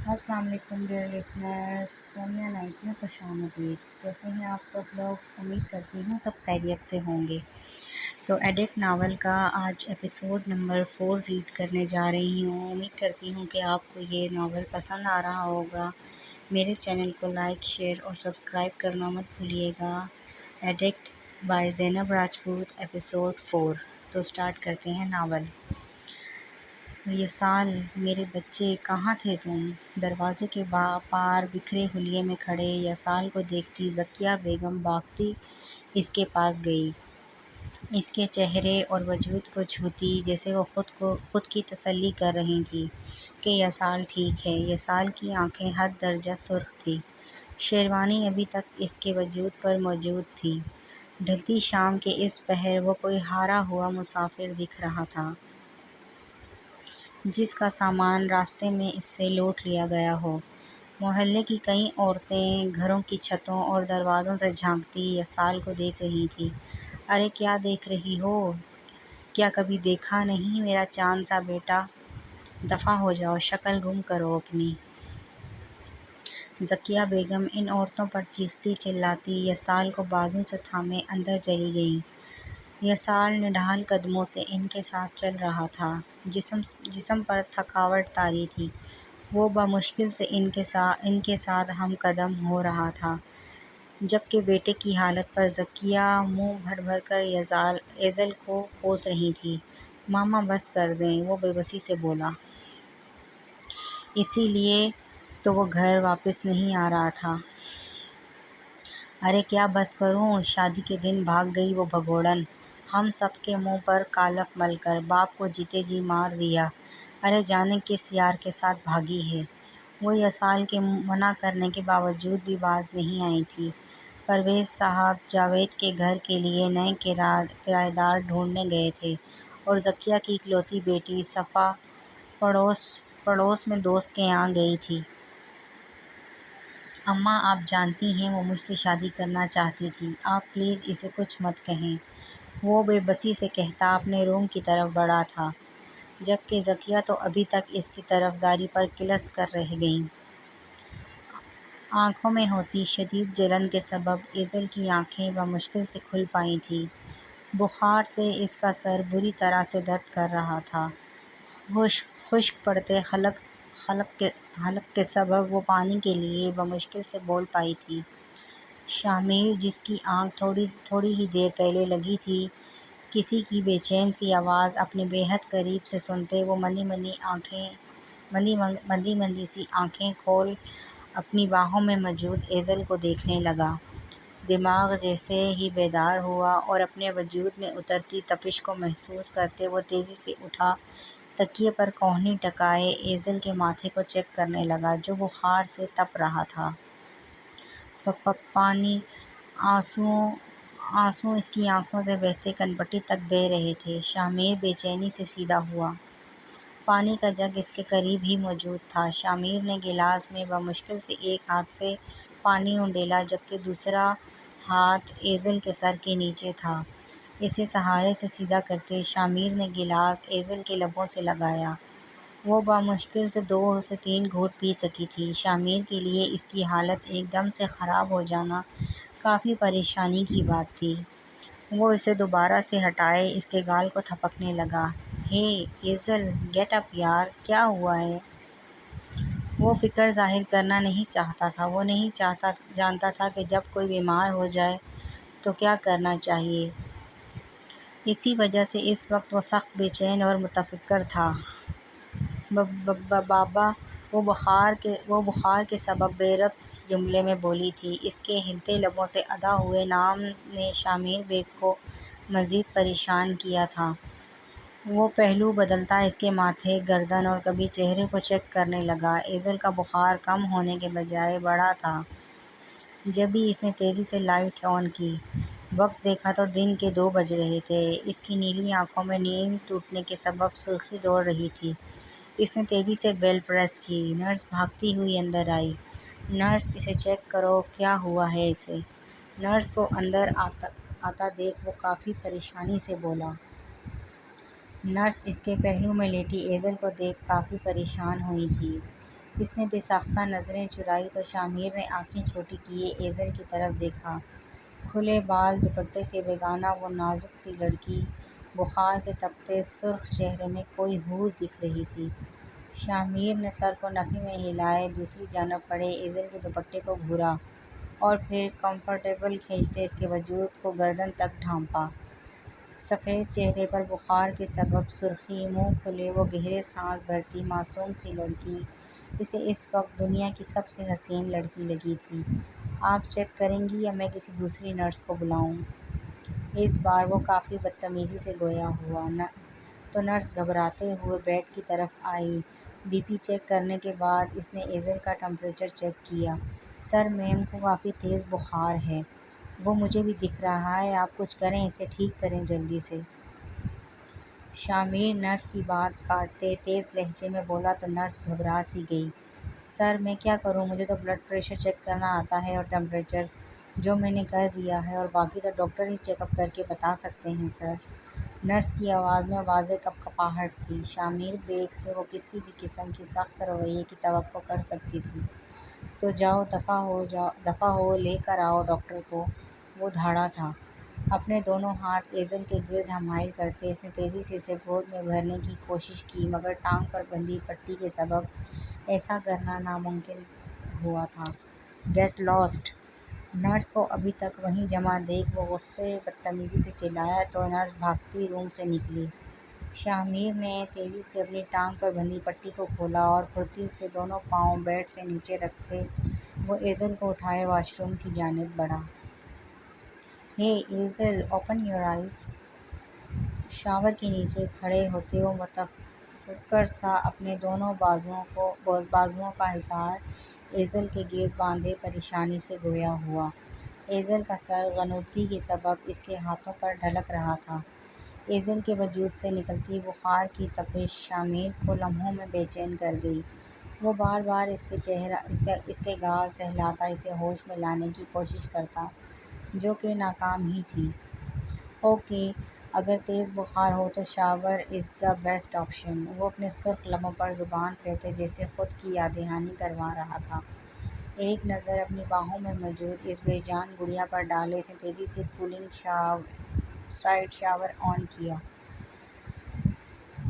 السلام علیکم dear listeners, Saumya night میں خوش آمدید۔ کیسے ہیں آپ سب لوگ؟ امید کرتی ہوں سب خیریت سے ہوں گے۔ تو ایڈکٹ ناول کا آج ایپیسوڈ نمبر 4 ریڈ کرنے جا رہی ہوں۔ امید کرتی ہوں کہ آپ کو یہ ناول پسند آ رہا ہوگا۔ میرے چینل کو لائک، شیئر اور سبسکرائب کرنا مت بھولیے گا۔ Addict by Zainab Rajput, episode 4۔ تو سٹارٹ کرتے ہیں ناول۔ یہ سال میرے بچے کہاں تھے تم؟ دروازے کے پار بکھرے حلیے میں کھڑے یسال کو دیکھتی ذکیہ بیگم بھاگتی اس کے پاس گئی، اس کے چہرے اور وجود کو چھوتی جیسے وہ خود کی تسلی کر رہی تھی کہ یسال ٹھیک ہے۔ یسال کی آنکھیں حد درجہ سرخ تھیں، شیروانی ابھی تک اس کے وجود پر موجود تھی۔ ڈھلتی شام کے اس پہر وہ کوئی ہارا ہوا مسافر دکھ رہا تھا جس کا سامان راستے میں اس سے لوٹ لیا گیا ہو۔ محلے کی کئی عورتیں گھروں کی چھتوں اور دروازوں سے جھانکتی یسال کو دیکھ رہی تھیں۔ ارے کیا دیکھ رہی ہو؟ کیا کبھی دیکھا نہیں میرا چاند سا بیٹا؟ دفع ہو جاؤ، شکل گم کرو اپنی۔ ذکیہ بیگم ان عورتوں پر چیختی چلاتی یسال کو بازو سے تھامے اندر چلی گئیں۔ یسال نڈھال قدموں سے ان کے ساتھ چل رہا تھا، جسم پر تھکاوٹ طاری تھی۔ وہ بمشکل سے ان کے ساتھ ہم قدم ہو رہا تھا، جبکہ بیٹے کی حالت پر ذکیہ منہ بھر بھر کر ایزل کو کوس رہی تھی۔ ماما بس کر دیں، وہ بے بسی سے بولا۔ اسی لیے تو وہ گھر واپس نہیں آ رہا تھا۔ ارے کیا بس کروں؟ شادی کے دن بھاگ گئی وہ بھگوڑن، ہم سب کے منہ پر کالک مل کر باپ کو جیتے جی مار دیا۔ ارے جانے کس یار کے ساتھ بھاگی ہے؟ وہ یسال کے منع کرنے کے باوجود بھی باز نہیں آئی تھی۔ پرویز صاحب جاوید کے گھر کے لیے نئے کرایہ دار ڈھونڈنے گئے تھے اور ذکیہ کی اکلوتی بیٹی صفا پڑوس میں دوست کے یہاں گئی تھی۔ اماں آپ جانتی ہیں وہ مجھ سے شادی کرنا چاہتی تھی، آپ پلیز اسے کچھ مت کہیں، وہ بے بسی سے کہتا اپنے روم کی طرف بڑھا تھا، جبکہ ذکیہ تو ابھی تک اس کی طرفداری پر کلس کر رہ گئیں۔ آنکھوں میں ہوتی شدید جلن کے سبب ایزل کی آنکھیں بمشکل سے کھل پائی تھیں۔ بخار سے اس کا سر بری طرح سے درد کر رہا تھا۔ خشک پڑتے حلق کے سبب وہ پانی کے لیے بمشکل سے بول پائی تھی۔ شامیر جس کی آنکھ تھوڑی ہی دیر پہلے لگی تھی کسی کی بے چین سی آواز اپنے بے حد قریب سے سنتے وہ مندی سی آنکھیں کھول اپنی باہوں میں موجود ایزل کو دیکھنے لگا۔ دماغ جیسے ہی بیدار ہوا اور اپنے وجود میں اترتی تپش کو محسوس کرتے وہ تیزی سے اٹھا، تکیے پر کوہنی ٹکائے ایزل کے ماتھے کو چیک کرنے لگا جو بخار سے تپ رہا تھا۔ پانی آنسو اس کی آنکھوں سے بہتے کنپٹی تک بہہ رہے تھے۔ شامیر بے چینی سے سیدھا ہوا۔ پانی کا جگ اس کے قریب ہی موجود تھا۔ شامیر نے گلاس میں بمشکل سے ایک ہاتھ سے پانی انڈیلا جبکہ دوسرا ہاتھ ایزل کے سر کے نیچے تھا۔ اسے سہارے سے سیدھا کرتے شامیر نے گلاس ایزل کے لبوں سے لگایا۔ وہ بمشکل سے 2 سے 3 گھونٹ پی سکی تھی۔ شامیر کے لیے اس کی حالت ایک دم سے خراب ہو جانا کافی پریشانی کی بات تھی۔ وہ اسے دوبارہ سے ہٹائے اس کے گال کو تھپکنے لگا۔ ہے ایزل، گیٹ اپ یار، کیا ہوا ہے؟ وہ فکر ظاہر کرنا نہیں چاہتا تھا۔ وہ نہیں جانتا تھا کہ جب کوئی بیمار ہو جائے تو کیا کرنا چاہیے۔ اسی وجہ سے اس وقت وہ سخت بے چین اور متفکر تھا۔ بابا، وہ بخار کے سبب بے ربط جملے میں بولی تھی۔ اس کے ہلتے لبوں سے ادا ہوئے نام نے شامیر بیگ کو مزید پریشان کیا تھا۔ وہ پہلو بدلتا اس کے ماتھے، گردن اور کبھی چہرے کو چیک کرنے لگا۔ ایزل کا بخار کم ہونے کے بجائے بڑھا تھا۔ جبھی اس نے تیزی سے لائٹس آن کی، وقت دیکھا تو دن کے 2 بج رہے تھے۔ اس کی نیلی آنکھوں میں نیند ٹوٹنے کے سبب سرخی دوڑ رہی تھی۔ اس نے تیزی سے بیل پریس کی۔ نرس بھاگتی ہوئی اندر آئی۔ نرس، اسے چیک کرو، کیا ہوا ہے اسے؟ نرس کو اندر آتا دیکھ وہ کافی پریشانی سے بولا۔ نرس اس کے پہلو میں لیٹی ایزل کو دیکھ کافی پریشان ہوئی تھی۔ اس نے بے ساختہ نظریں چرائی تو شامیر نے آنکھیں چھوٹی کیے ایزل کی طرف دیکھا۔ کھلے بال دوپٹے سے بیگانہ وہ نازک سی لڑکی، بخار کے تپتے سرخ چہرے میں کوئی حور دکھ رہی تھی۔ شامیر نے سر کو نفی میں ہلائے دوسری جانب پڑے ایزل کے دوپٹے کو گھورا اور پھر کمفرٹیبل کھینچتے اس کے وجود کو گردن تک ڈھانپا۔ سفید چہرے پر بخار کے سبب سرخی، منہ کھلے، وہ گہرے سانس بھرتی معصوم سی لڑکی اسے اس وقت دنیا کی سب سے حسین لڑکی لگی تھی۔ آپ چیک کریں گی یا میں کسی دوسری نرس کو بلاؤں؟ اس بار وہ کافی بدتمیزی سے گویا ہوا تو نرس گھبراتے ہوئے بیڈ کی طرف آئی۔ بی پی چیک کرنے کے بعد اس نے ایزل کا ٹمپریچر چیک کیا۔ سر میم کو کافی تیز بخار ہے، وہ مجھے بھی دکھ رہا ہے، آپ کچھ کریں، اسے ٹھیک کریں جلدی سے۔ شامیر نرس کی بات کاٹتے تیز لہجے میں بولا تو نرس گھبرا سی گئی۔ سر میں کیا کروں، مجھے تو بلڈ پریشر چیک کرنا آتا ہے اور ٹمپریچر، جو میں نے کر دیا ہے، اور باقی تو ڈاکٹر ہی چیک اپ کر کے بتا سکتے ہیں سر۔ نرس کی آواز میں واضح کپکپاہٹ تھی۔ شامیر بیگ سے وہ کسی بھی قسم کی سخت رویے کی توقع کر سکتی تھی۔ تو جاؤ دفع ہو لے کر آؤ ڈاکٹر کو، وہ دھاڑا تھا۔ اپنے دونوں ہاتھ ایزل کے گرد حمائل کرتے اس نے تیزی سے اسے گود میں بھرنے کی کوشش کی مگر ٹانگ پر بندھی پٹی کے سبب ایسا کرنا ناممکن ہوا تھا۔ Get last! نرس کو ابھی تک وہیں جمع دیکھ وہ غصے بدتمیزی سے چلایا تو نرس بھاگتی روم سے نکلی۔ شامیر نے تیزی سے اپنی ٹانگ پر بندھی پٹی کو کھولا اور پھرتی سے دونوں پاؤں بیڈ سے نیچے رکھتے وہ ایزل کو اٹھائے واش روم کی جانب بڑھا۔ ہے ایزل، اوپن یور آئیز! شاور کے نیچے کھڑے ہوتے وہ متفکر سا اپنے دونوں بازوؤں کا حصار ایزل کے گرد باندھے پریشانی سے گویا ہوا۔ ایزل کا سر غنودگی کے سبب اس کے ہاتھوں پر ڈھلک رہا تھا۔ ایزل کے وجود سے نکلتی بخار کی تپش شامیر کو لمحوں میں بے چین کر گئی۔ وہ بار بار اس کے گال سہلاتا اسے ہوش میں لانے کی کوشش کرتا جو کہ ناکام ہی تھی۔ اوکے، اگر تیز بخار ہو تو shower is the best option, وہ اپنے سرخ لبوں پر زبان پھیرتے جیسے خود کی یاد دہانی کروا رہا تھا۔ ایک نظر اپنی باہوں میں موجود اس بے جان گڑیا پر ڈالے اس نے تیزی سے کولنگ سائڈ شاور آن کیا۔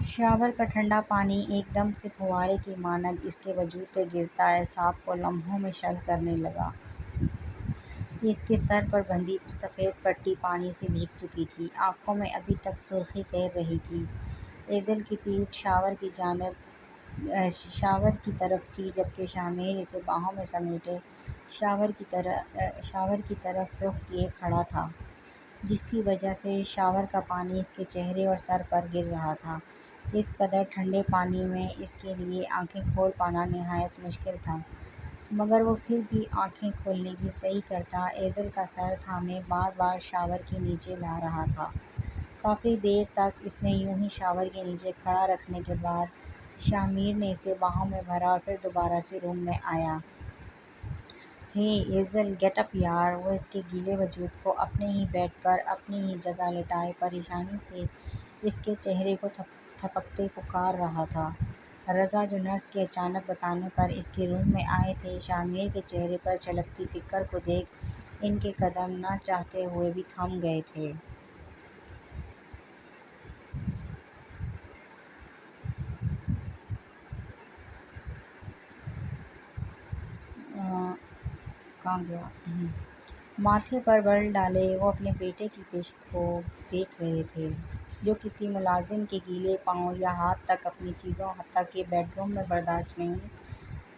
شاور کا ٹھنڈا پانی ایک دم سے پھوارے کی مانند اس کے وجود پہ گرتا اعصاب کو لمحوں میں شل کرنے لگا۔ اس کے سر پر بندھی سفید پٹی پانی سے بھیگ چکی تھی، آنکھوں میں ابھی تک سرخی تیر رہی تھی۔ ایزل کی پیٹھ شاور کی طرف تھی جبکہ شامیر اسے باہوں میں سمیٹے شاور کی طرف رخ کیے کھڑا تھا، جس کی وجہ سے شاور کا پانی اس کے چہرے اور سر پر گر رہا تھا۔ اس قدر ٹھنڈے پانی میں اس کے لیے آنکھیں کھول پانا نہایت مشکل تھا، مگر وہ پھر بھی آنکھیں کھولنے کی سعی کرتا ایزل کا سر تھامے بار بار شاور کے نیچے لا رہا تھا۔ کافی دیر تک اس نے یوں ہی شاور کے نیچے کھڑا رکھنے کے بعد شامیر نے اسے باہوں میں بھرا اور پھر دوبارہ سے روم میں آیا۔ ہے ایزل، گیٹ اپ یار! وہ اس کے گیلے وجود کو اپنے ہی بیڈ پر اپنی ہی جگہ لٹائے پریشانی سے اس کے چہرے کو تھپکتے پکار رہا تھا۔ رضا، جو نرس کے اچانک بتانے پر اس کے روم میں آئے تھے، شامیر کے چہرے پر چھلکتی فکر کو دیکھ ان کے قدم نہ چاہتے ہوئے بھی تھم گئے تھے۔ کہاں گیا؟ ماتھے پر بل ڈالے وہ اپنے بیٹے کی پشت کو دیکھ رہے تھے جو کسی ملازم کے گیلے پاؤں یا ہاتھ تک اپنی چیزوں حتیٰ کہ بیڈ روم میں برداشت نہیں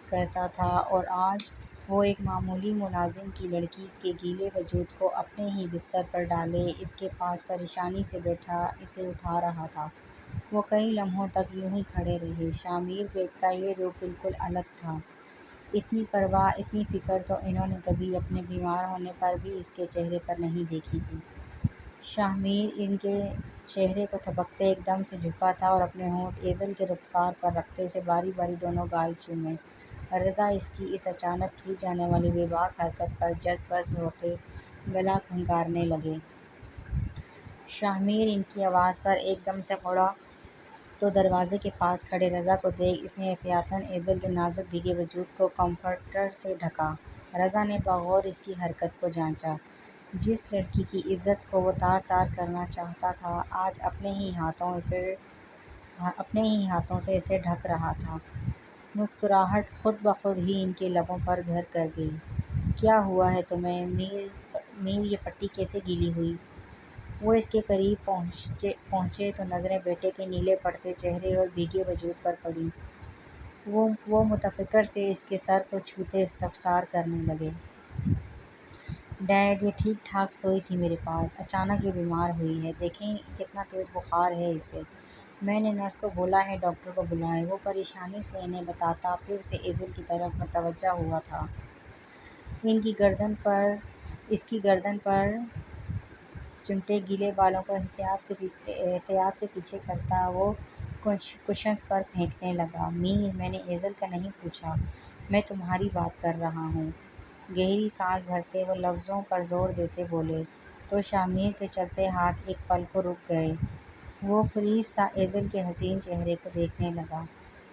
کرتا تھا، اور آج وہ ایک معمولی ملازم کی لڑکی کے گیلے وجود کو اپنے ہی بستر پر ڈالے اس کے پاس پریشانی سے بیٹھا اسے اٹھا رہا تھا۔ وہ کئی لمحوں تک یوں ہی کھڑے رہے۔ شامیر بیگ کا یہ رخ بالکل الگ تھا۔ اتنی پرواہ، اتنی فکر تو انہوں نے کبھی اپنے بیمار ہونے پر بھی اس کے چہرے پر نہیں دیکھی تھی۔ شامیر ان کے چہرے کو تھپکتے ایک دم سے جھکا تھا اور اپنے ہونٹ ایزل کے رخسار پر رکھتے اسے باری باری دونوں گال چومے۔ رضا اس کی اس اچانک کی جانے والی بے باک حرکت پر جز بز ہوتے گلا کھنکارنے لگے۔ شامیر ان کی آواز پر ایک دم سے تو دروازے کے پاس کھڑے رضا کو دیکھ اس نے احتیاطاً ایزل کے نازک بھیگے وجود کو کمفرٹر سے ڈھکا۔ رضا نے بغور اس کی حرکت کو جانچا۔ جس لڑکی کی عزت کو وہ تار تار کرنا چاہتا تھا آج اپنے ہی ہاتھوں سے اسے ڈھک رہا تھا۔ مسکراہٹ خود بخود ہی ان کے لبوں پر گھر کر گئی۔ کیا ہوا ہے تمہیں میر یہ پٹی کیسے گیلی ہوئی؟ وہ اس کے قریب پہنچے تو نظریں بیٹے کے نیلے پڑتے چہرے اور بھیگے وجود پر پڑیں۔ وہ متفکر سے اس کے سر کو چھوتے استفسار کرنے لگے۔ ڈیڈ یہ ٹھیک ٹھاک سوئی تھی میرے پاس، اچانک یہ بیمار ہوئی ہے، دیکھیں کتنا تیز بخار ہے اسے۔ میں نے نرس کو بولا ہے ڈاکٹر کو بلائیں۔ وہ پریشانی سے انہیں بتاتا پھر سے ایزل کی طرف متوجہ ہوا تھا۔ اس کی گردن پر چمٹے گیلے بالوں کو احتیاط سے پیچھے کرتا وہ کشنز پر پھینکنے لگا۔ میر میں نے ایزل کا نہیں پوچھا، میں تمہاری بات کر رہا ہوں۔ گہری سانس بھرتے وہ لفظوں پر زور دیتے بولے تو شامیر کے چلتے ہاتھ ایک پل کو رک گئے۔ وہ فریز سا ایزل کے حسین چہرے کو دیکھنے لگا۔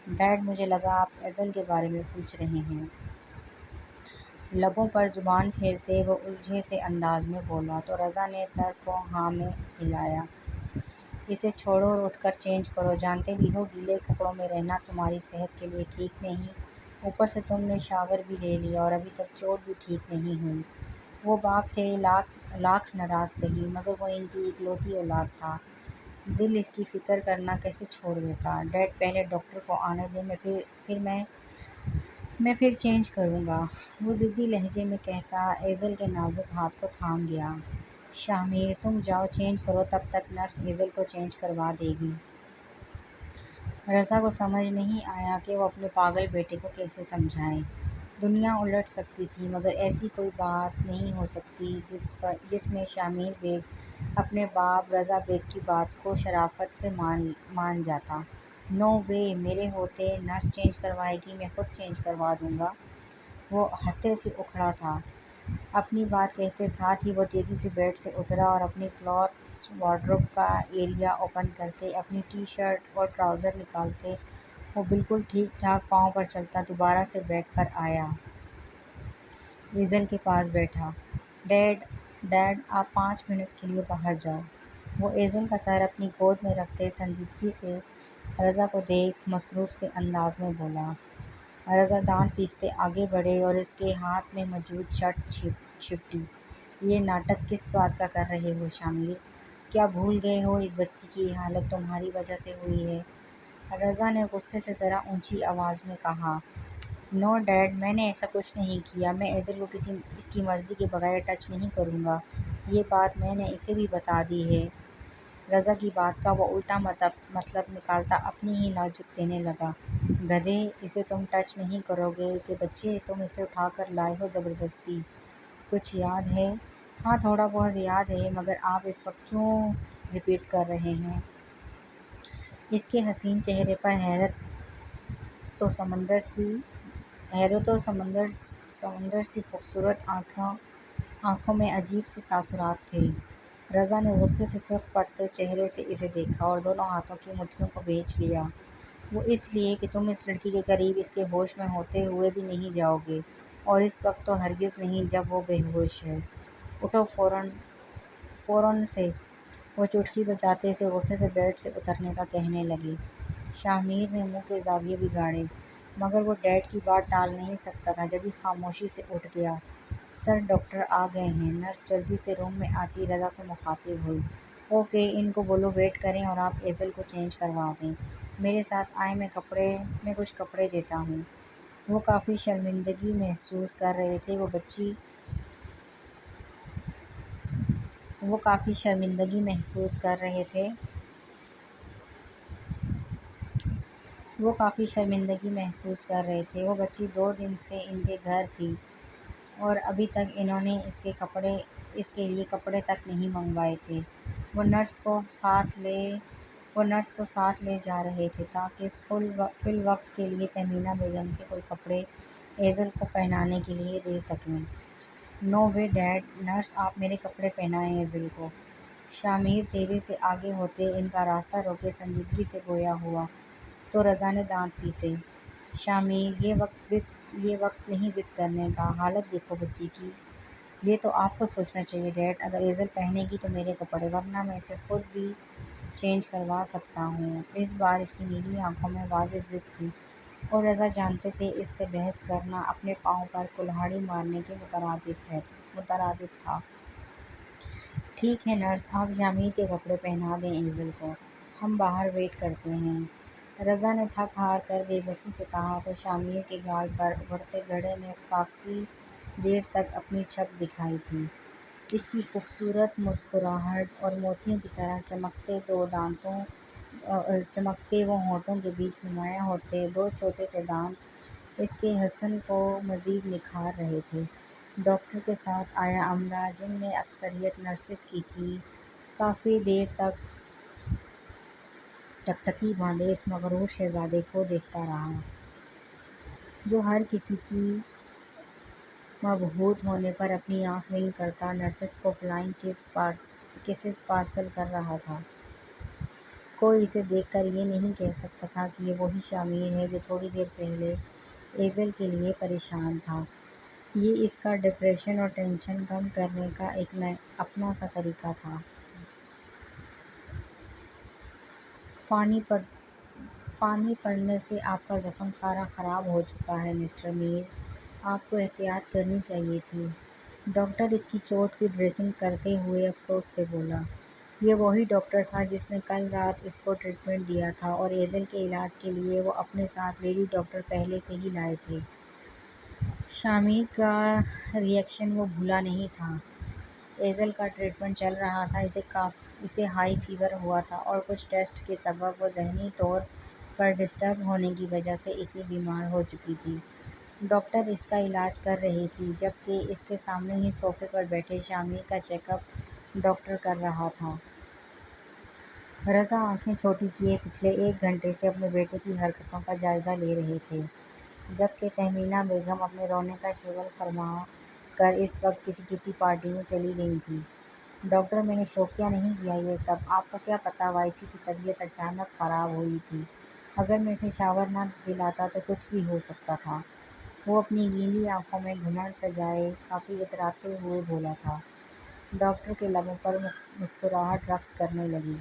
ڈیڈ مجھے لگا آپ ایزل کے بارے میں پوچھ رہے ہیں۔ لبوں پر زبان پھیرتے وہ الجھے سے انداز میں بولا تو رضا نے سر کو ہاں میں ہلایا۔ اسے چھوڑو اور اٹھ کر چینج کرو، جانتے بھی ہو گیلے کپڑوں میں رہنا تمہاری صحت کے لیے ٹھیک نہیں، اوپر سے تم نے شاور بھی لے لیا اور ابھی تک چوٹ بھی ٹھیک نہیں ہوئی۔ وہ باپ تھے لاکھ ناراض سہی، مگر وہ ان کی اکلوتی اولاد تھا، دل اس کی فکر کرنا کیسے چھوڑ دیتا۔ ڈیڈ پہلے ڈاکٹر کو آنے دیں، میں پھر چینج کروں گا، وہ ضدی لہجے میں کہتا ایزل کے نازک ہاتھ کو تھام گیا۔ شامیر تم جاؤ چینج کرو، تب تک نرس ایزل کو چینج کروا دے گی۔ رضا کو سمجھ نہیں آیا کہ وہ اپنے پاگل بیٹے کو کیسے سمجھائے۔ دنیا الٹ سکتی تھی مگر ایسی کوئی بات نہیں ہو سکتی جس میں شامیر بیگ اپنے باپ رضا بیگ کی بات کو شرافت سے مان جاتا۔ نو وے، میرے ہوتے نرس چینج کروائے گی، میں خود چینج کروا دوں گا۔ وہ ہتے سے اکھڑا تھا۔ اپنی بات کہتے ساتھ ہی وہ تیزی سے بیڈ سے اترا اور اپنی کلوتھس وارڈروب کا ایریا اوپن کرتے اپنی ٹی شرٹ اور ٹراؤزر نکالتے وہ بالکل ٹھیک ٹھاک پاؤں پر چلتا دوبارہ سے بیڈ پر آیا۔ ایزل کے پاس بیٹھا۔ ڈیڈ آپ 5 منٹ کے لیے باہر جاؤ۔ وہ ایزل کا سر اپنی گود میں رکھتے سنجیدگی سے رضا کو دیکھ مصروف سے انداز میں بولا۔ رضا دانت پیستے آگے بڑھے اور اس کے ہاتھ میں موجود شرٹ چھپٹی۔ یہ ناٹک کس بات کا کر رہے ہو شامیر؟ کیا بھول گئے ہو اس بچی کی یہ حالت تمہاری وجہ سے ہوئی ہے؟ رضا نے غصے سے ذرا اونچی آواز میں کہا۔ نو ڈیڈ، میں نے ایسا کچھ نہیں کیا، میں ایزل کو اس کی مرضی کے بغیر ٹچ نہیں کروں گا، یہ بات میں نے اسے بھی بتا دی ہے۔ رضا کی بات کا وہ الٹا مطلب نکالتا اپنی ہی لاجک دینے لگا۔ گدھے، اسے تم ٹچ نہیں کرو گے کہ بچے، تم اسے اٹھا کر لائے ہو زبردستی۔ کچھ یاد ہے؟ ہاں تھوڑا بہت یاد ہے، مگر آپ اس وقت کیوں ریپیٹ کر رہے ہیں؟ اس کے حسین چہرے پر حیرت و سمندر سی خوبصورت آنکھوں میں عجیب سے تاثرات تھے۔ رضا نے غصے سے سرخ پڑتے چہرے سے اسے دیکھا اور دونوں ہاتھوں کی مٹھیوں کو بھیج لیا۔ وہ اس لیے کہ تم اس لڑکی کے قریب اس کے ہوش میں ہوتے ہوئے بھی نہیں جاؤ گے، اور اس وقت تو ہرگز نہیں جب وہ بے ہوش ہے۔ اٹھو فوراً سے۔ وہ چٹکی بجاتے اسے غصے سے بیڈ سے اترنے کا کہنے لگے۔ شامیر نے منہ کے زاویے بگاڑے، مگر وہ ڈیڈ کی بات ٹال نہیں سکتا تھا، جبھی خاموشی سے اٹھ گیا۔ سر ڈاکٹر آ گئے ہیں۔ نرس جلدی سے روم میں آتی رضا سے مخاطب ہوئی۔ اوکے، ان کو بولو ویٹ کریں اور آپ ایزل کو چینج کروا دیں۔ میرے ساتھ آئیں، میں کچھ کپڑے دیتا ہوں۔ وہ کافی شرمندگی محسوس کر رہے تھے وہ بچی 2 دن سے ان کے گھر تھی اور ابھی تک انہوں نے اس کے لیے کپڑے تک نہیں منگوائے تھے۔ وہ نرس کو ساتھ لے جا رہے تھے تاکہ فی الوقت کے لیے تہمینہ بیگم کے کوئی کپڑے ایزل کو پہنانے کے لیے دے سکیں۔ نو وے ڈیڈ، نرس آپ میرے کپڑے پہنائیں ایزل کو۔ شامیر تیزی سے آگے ہوتے ان کا راستہ روکے سنجیدگی سے گویا ہوا تو رضا نے دانت پیسے۔ شامیر یہ وقت نہیں ضد کرنے کا، حالت دیکھو بچی کی۔ یہ تو آپ کو سوچنا چاہیے ڈیڈ، اگر ایزل پہنے گی تو میرے کپڑے، ورنہ میں اسے خود بھی چینج کروا سکتا ہوں۔ اس بار اس کی نیلی آنکھوں میں واضح ضد تھی اور رضا جانتے تھے اس سے بحث کرنا اپنے پاؤں پر کلہاڑی مارنے کے مترادف تھا۔ ٹھیک ہے نرس، آپ شامیر کے کپڑے پہنا دیں ایزل کو، ہم باہر ویٹ کرتے ہیں۔ رضا نے تھک ہار کر بے بسی سے کہا تو شامیر کے گال پر ابھرتے گھڑے نے کافی دیر تک اپنی چھپ دکھائی تھی۔ اس کی خوبصورت مسکراہٹ اور موتیوں کی طرح چمکتے وہ ہونٹوں کے بیچ نمایاں ہوتے دو چھوٹے سے دانت اس کے حسن کو مزید نکھار رہے تھے۔ ڈاکٹر کے ساتھ آیا عملہ، جن میں اکثریت نرسز کی تھی، کافی دیر تک ٹکٹکی باندھے اس مغرور شہزادے کو دیکھتا رہا، جو ہر کسی کی مبہوت ہونے پر اپنی آنکھ ونک کرتا نرسز کو فلائنگ کسز پارسل کر رہا تھا۔ کوئی اسے دیکھ کر یہ نہیں کہہ سکتا تھا کہ یہ وہی شامیر ہے جو تھوڑی دیر پہلے ایزل کے لیے پریشان تھا۔ یہ اس کا ڈپریشن اور ٹینشن کم کرنے کا ایک اپنا سا طریقہ تھا۔ پانی پڑنے سے آپ کا زخم سارا خراب ہو چکا ہے مسٹر میر، آپ کو احتیاط کرنی چاہیے تھی۔ ڈاکٹر اس کی چوٹ کی ڈریسنگ کرتے ہوئے افسوس سے بولا۔ یہ وہی ڈاکٹر تھا جس نے کل رات اس کو ٹریٹمنٹ دیا تھا اور ایزل کے علاج کے لیے وہ اپنے ساتھ لیڈی ڈاکٹر پہلے سے ہی لائے تھے۔ شامیر کا ری ایکشن وہ بھولا نہیں تھا۔ ایزل کا ٹریٹمنٹ چل رہا تھا، اسے ہائی فیور ہوا تھا اور کچھ ٹیسٹ کے سبب وہ ذہنی طور پر ڈسٹرب ہونے کی وجہ سے اتنی بیمار ہو چکی تھی۔ ڈاکٹر اس کا علاج کر رہی تھی، جبکہ اس کے سامنے ہی صوفے پر بیٹھے شامیر کا چیک اپ ڈاکٹر کر رہا تھا۔ رضا آنکھیں چھوٹی کیے پچھلے 1 گھنٹے سے اپنے بیٹے کی حرکتوں کا جائزہ لے رہے تھے، جبکہ تہمینہ بیگم اپنے رونے کا شغل فرما کر اس وقت کسی کٹی پارٹی میں چلی گئی تھیں۔ ڈاکٹر، میں نے شوقیہ نہیں کیا یہ سب، آپ کو کیا پتہ وائفی کی طبیعت اچانک خراب ہوئی تھی، اگر میں اسے شاور نہ دلاتا تو کچھ بھی ہو سکتا تھا، وہ اپنی نیلی آنکھوں میں گھمنڈ سجائے کافی اتراتے ہوئے بولا تھا۔ ڈاکٹر کے لبوں پر مسکراہٹ رقص کرنے لگی۔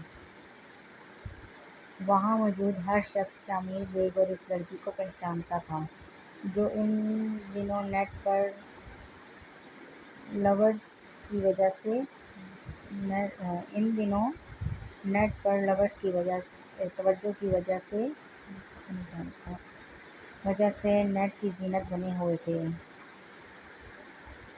وہاں موجود ہر شخص شامیر بیگ اور اس لڑکی کو پہچانتا تھا، جو ان دنوں نیٹ پر لورز کی توجہ کی وجہ سے نیٹ کی زینت بنے ہوئے تھے،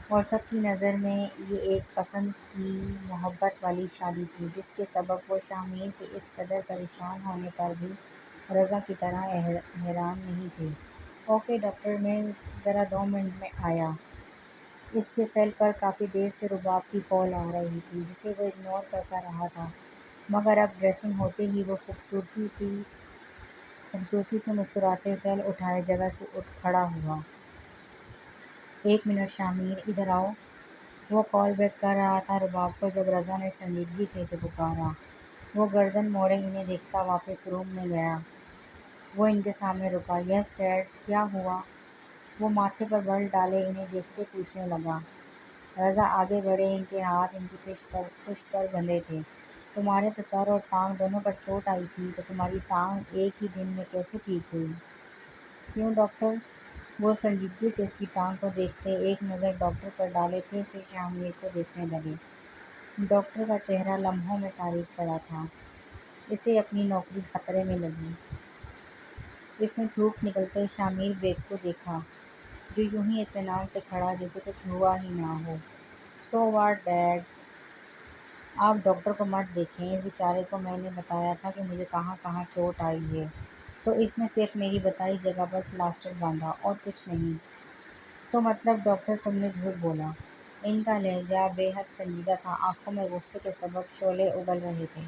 اور سب کی نظر میں یہ ایک پسند کی محبت والی شادی تھی، جس کے سبب وہ شامیر کے اس قدر پریشان ہونے پر بھی رضا کی طرح حیران نہیں تھے۔ اوکے ڈاکٹر، میں ذرا 2 منٹ میں آیا۔ اس کے سیل پر کافی دیر سے رباب کی کال آ رہی تھی، جسے وہ اگنور کرتا رہا تھا، مگر اب ڈریسنگ ہوتے ہی وہ خوبصورتی سے مسکراتے سیل اٹھائے جگہ سے اٹھ کھڑا ہوا۔ 1 منٹ شامیر، ادھر آؤ۔ وہ کال بیک کر رہا تھا رباب کو جب رضا نے سنجیدگی سے اسے پکارا۔ وہ گردن موڑے انہیں دیکھتا واپس روم میں گیا۔ وہ ان کے سامنے رکا۔ یس ڈیڈ، کیا ہوا؟ وہ ماتھے پر بل ڈالے انہیں دیکھتے پوچھنے لگا۔ رضا آگے بڑھے، ان کے ہاتھ ان کی پشت پر بندھے تھے۔ تمہارے تو سر اور ٹانگ دونوں پر چوٹ آئی تھی، تو تمہاری ٹانگ ایک ہی دن میں کیسے ٹھیک ہوئی؟ کیوں ڈاکٹر؟ وہ سنجیدگی سے اس کی ٹانگ کو دیکھتے ایک نظر ڈاکٹر پر ڈالے پھر سے شامیر کو دیکھنے لگے۔ ڈاکٹر کا چہرہ لمحوں میں تاریک پڑا تھا، اسے اپنی نوکری خطرے میں لگی۔ اس نے تھوک نکلتے شامیر بیگ کو دیکھا، جو یوں ہی اطمینان سے کھڑا جیسے کچھ ہوا ہی نہ ہو۔ So what dad? آپ ڈاکٹر کو مت دیکھیں، اس بیچارے کو میں نے بتایا تھا کہ مجھے کہاں کہاں چوٹ آئی ہے، تو اس نے صرف میری بتائی جگہ پر پلاسٹر باندھا اور کچھ نہیں۔ تو مطلب ڈاکٹر تم نے جھوٹ بولا؟ ان کا لہجہ بے حد سنجیدہ تھا، آنکھوں میں غصے کے سبب شعلے اگل رہے تھے۔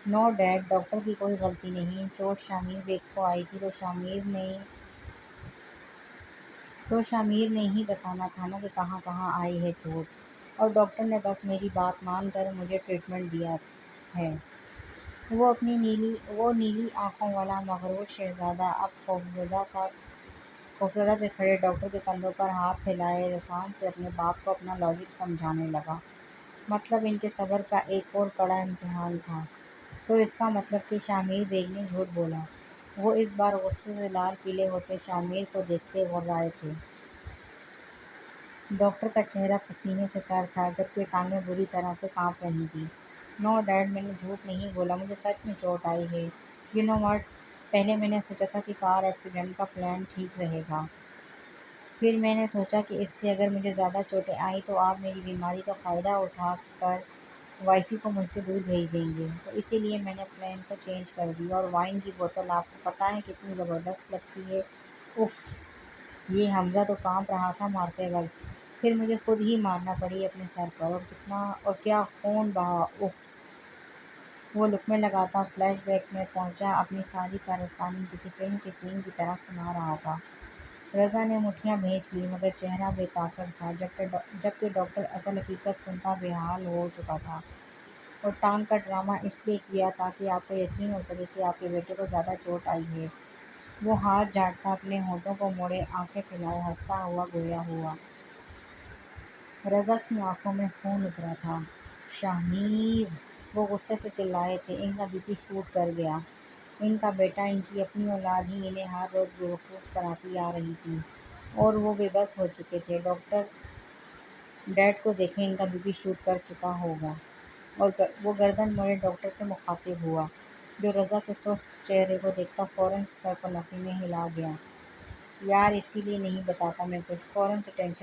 نو ڈیڈ، ڈاکٹر کی کوئی غلطی نہیں، چوٹ شامیر بیگ کو آئی تھی تو شامیر نے ہی بتانا تھا نا کہ کہاں کہاں آئی ہے چوٹ۔ اور ڈاکٹر نے بس میری بات مان کر مجھے ٹریٹمنٹ دیا ہے۔ وہ نیلی آنکھوں والا مغرور شہزادہ اب خوفزدہ سے کھڑے ڈاکٹر کے کندھوں پر ہاتھ پھیلائے رسان سے اپنے باپ کو اپنا لاجک سمجھانے لگا۔ مطلب ان کے صبر کا ایک اور کڑا امتحان تھا۔ تو اس کا مطلب کہ شامیر بیگ نے جھوٹ بولا۔ وہ اس بار غصے سے لال پیلے ہوتے شامیر کو دیکھتے غرائے تھے۔ ڈاکٹر کا چہرہ پسینے سے تر تھا جبکہ ٹانگیں بری طرح سے کانپ رہی تھیں۔ نو ڈیڈ، میں نے جھوٹ نہیں بولا، مجھے سچ میں چوٹ آئی ہے۔ یو نو واٹ، پہلے میں نے سوچا تھا کہ کار ایکسیڈنٹ کا پلان ٹھیک رہے گا۔ پھر میں نے سوچا کہ اس سے اگر مجھے زیادہ چوٹیں آئیں تو آپ میری بیماری کا فائدہ اٹھا کر وائفی کو مجھ سے دور بھیج دیں گے، تو اسی لیے میں نے پلان کو چینج کر دیا۔ اور وائن کی بوتل آپ کو پتہ ہے کتنی زبردست لگتی ہے؟ اف، یہ حمزہ تو کانپ رہا تھا مارتے وقت۔ پھر مجھے خود ہی مارنا پڑی اپنے سر پر، اور کیا خون بہا، اف۔ وہ لقمے لگاتا فلیش بیک میں پہنچا، اپنی ساری کارستانی کسی فلم کے سین کی طرح سنا رہا تھا۔ رضا نے مٹھیاں بھینچ لی مگر چہرہ بے تاثر تھا، جبکہ ڈاکٹر اصل حقیقت سنتا بے حال ہو چکا تھا۔ اور ٹانگ کا ڈرامہ اس لیے کیا تاکہ آپ کو یقین ہو سکے کہ آپ کے بیٹے کو زیادہ چوٹ آئی ہے۔ وہ ہاتھ جھاڑتا اپنے ہونٹوں کو موڑے آنکھیں پھیلائے ہنستا ہوا گویا ہوا۔ رضا کی آنکھوں میں خون اترا تھا۔ شاہمیر، وہ غصے سے چلائے تھے، ان کا بی پی شوٹ کر گیا۔ ان کا بیٹا، ان کی اپنی اولاد ہی انہیں ہر روز بیوقوف بناتی آ رہی تھی اور وہ بے بس ہو چکے تھے۔ ڈاکٹر ڈیڈ کو دیکھیں، ان کا بی پی شوٹ کر چکا ہوگا۔ اور وہ گردن موڑے ڈاکٹر سے مخاطب ہوا، جو رضا کے سرخ چہرے کو دیکھتا فوراً سر کو نفی میں ہلا دیا۔ یار اسی لیے نہیں بتاتا میں کچھ، فوراً سے ٹینس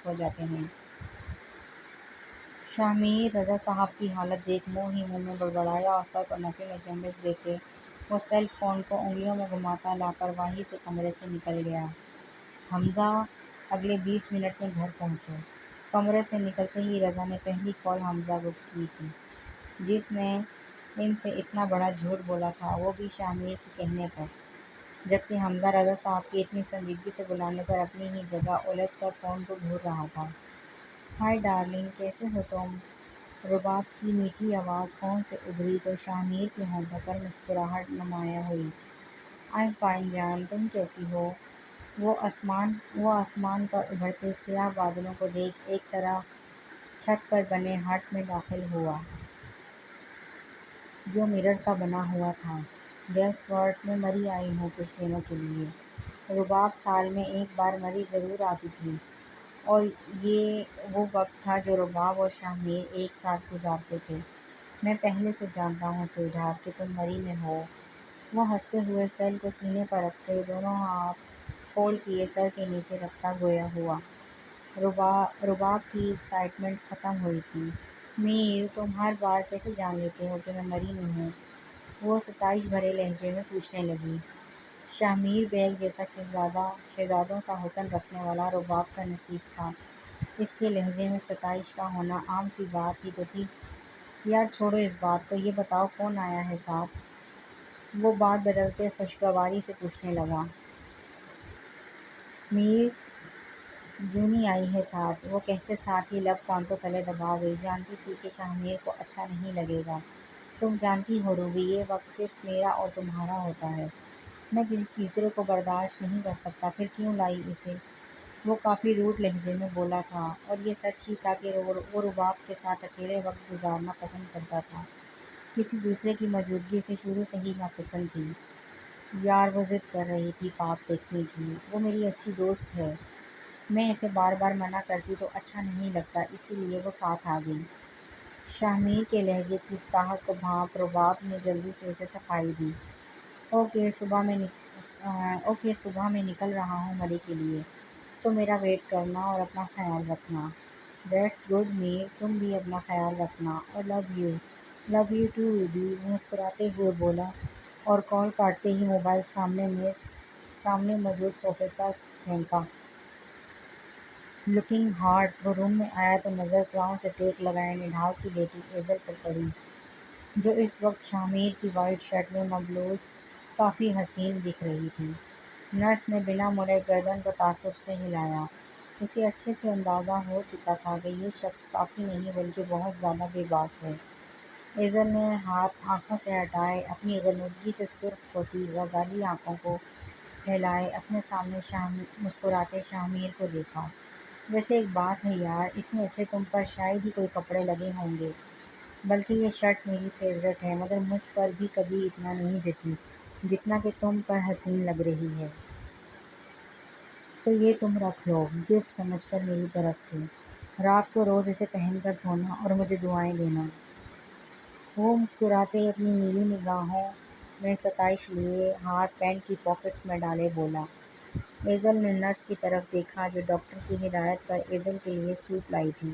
ہو جاتے ہیں۔ شامیر، رضا صاحب کی حالت دیکھ منہ ہی منہ میں بڑبڑایا اور سر کو نفی میں چمبش دیتے وہ سیل فون کو انگلیوں میں گھماتا لاپرواہی سے کمرے سے نکل گیا۔ حمزہ، اگلے 20 منٹ میں گھر پہنچو۔ کمرے سے نکلتے ہی رضا نے پہلی کال حمزہ کو کی تھی، جس نے ان سے اتنا بڑا جھوٹ بولا تھا، وہ بھی شامیر کے کہنے پر، جبکہ حمزہ رضا صاحب کی اتنی سنجیدگی سے بلانے پر اپنی ہی جگہ الجھ کر فون کو گھور رہا تھا۔ ہائے ڈارلنگ، کیسے ہو تم؟ رباب کی میٹھی آواز فون سے ابھری تو شامیر کے ہونٹوں پر مسکراہٹ نمایاں ہوئی۔ آئی ایم فائن جان، تم کیسی ہو؟ وہ آسمان پر ابھرتے سیاہ بادلوں کو دیکھ ایک طرح چھت پر بنے ہٹ میں داخل ہوا جو مرر کا بنا ہوا تھا۔ گیس واٹ، میں مری آئی ہوں کچھ دنوں کے لیے۔ رباب، سال میں ایک بار مری ضرور آتی تھی، اور یہ وہ وقت تھا جو رباب اور شامیر ایک ساتھ گزارتے تھے۔ میں پہلے سے جانتا ہوں سویٹ ہارٹ کہ تم مری میں ہو۔ وہ ہنستے ہوئے سیل کو سینے پر رکھتے دونوں ہاتھ فولڈ کیے سر کے نیچے رکھتا گویا ہوا۔ رباب کی ایکسائٹمنٹ ختم ہوئی تھی۔ میر، تم ہر بار کیسے جان لیتے ہو کہ میں مری میں ہوں؟ وہ ستائش بھرے لہجے میں پوچھنے لگی۔ شامیر بیگ جیسا شہزادوں سا حسن رکھنے والا رباب کا نصیب تھا، اس کے لہجے میں ستائش کا ہونا عام سی بات ہی تو تھی۔ یار چھوڑو اس بات کو، یہ بتاؤ کون آیا ہے ساتھ؟ وہ بات بدلتے خوشگواری سے پوچھنے لگا۔ میر، جونی آئی ہے ساتھ، وہ کہتے ساتھ ہی لب دانتوں تلے دبا گئی۔ جانتی تھی کہ شامیر کو اچھا نہیں لگے گا۔ تم جانتی ہو روبی، یہ وقت صرف میرا اور تمہارا ہوتا ہے، میں کسی تیسرے کو برداشت نہیں کر سکتا، پھر کیوں لائی اسے؟ وہ کافی روڈ لہجے میں بولا تھا، اور یہ سچ ہی تھا کہ وہ رباب کے ساتھ اکیلے وقت گزارنا پسند کرتا تھا، کسی دوسرے کی موجودگی سے شروع سے ہی ناپسند تھی۔ یار وہ ضد کر رہی تھی خواب دیکھنے کی، وہ میری اچھی دوست ہے، میں اسے بار بار منع کرتی تو اچھا نہیں لگتا، اسی لیے وہ ساتھ آ گئی۔ شامیر کے لہجے کی اکتاہٹ کو بھانپ رباب نے جلدی سے اسے صفائی دی۔ اوکے، صبح میں نکل رہا ہوں مری کے لیے، تو میرا ویٹ کرنا اور اپنا خیال رکھنا۔ دیٹس گڈ میر، تم بھی اپنا خیال رکھنا، اور لو یو ٹو روبی، وہ مسکراتے ہوئے بولا اور کال کاٹتے ہی موبائل سامنے موجود صوفے پر پھینکا۔ لکنگ ہارٹ، وہ روم میں آیا تو نظر پاؤں سے ٹیک لگائے نڈھال سی لیٹی ایزل پر پڑی، جو اس وقت شامیر کی وائٹ شرٹ میں ملبوس کافی حسین دکھ رہی تھی۔ نرس نے بنا مڑے گردن کو تعصب سے ہلایا۔ اسے اچھے سے اندازہ ہو چکا تھا کہ یہ شخص کافی نہیں بلکہ بہت زیادہ بے باک ہے۔ ایزل نے ہاتھ آنکھوں سے ہٹائے، اپنی غنودگی سے سرخ ہوتی غزالی آنکھوں کو پھیلائے اپنے سامنے مسکراتے شاہ میر کو دیکھا۔ ویسے ایک بات ہے یار، اتنے اچھے تم پر شاید ہی کوئی کپڑے لگے ہوں گے، بلکہ یہ شرٹ میری فیورٹ ہے، مگر مجھ پر بھی کبھی اتنا نہیں جچی جتنا کہ تم پر حسین لگ رہی ہے۔ تو یہ تم رکھ لو، گفٹ سمجھ کر میری طرف سے۔ رات کو روز اسے پہن کر سونا اور مجھے دعائیں دینا۔ وہ مسکراتے اپنی نیلی نگاہوں میں ستائش لیے ہاتھ پینٹ کی پاکٹ میں ڈالے بولا۔ ایزل نے نرس کی طرف دیکھا جو ڈاکٹر کی ہدایت پر ایزل کے لیے سوپ لائی تھی۔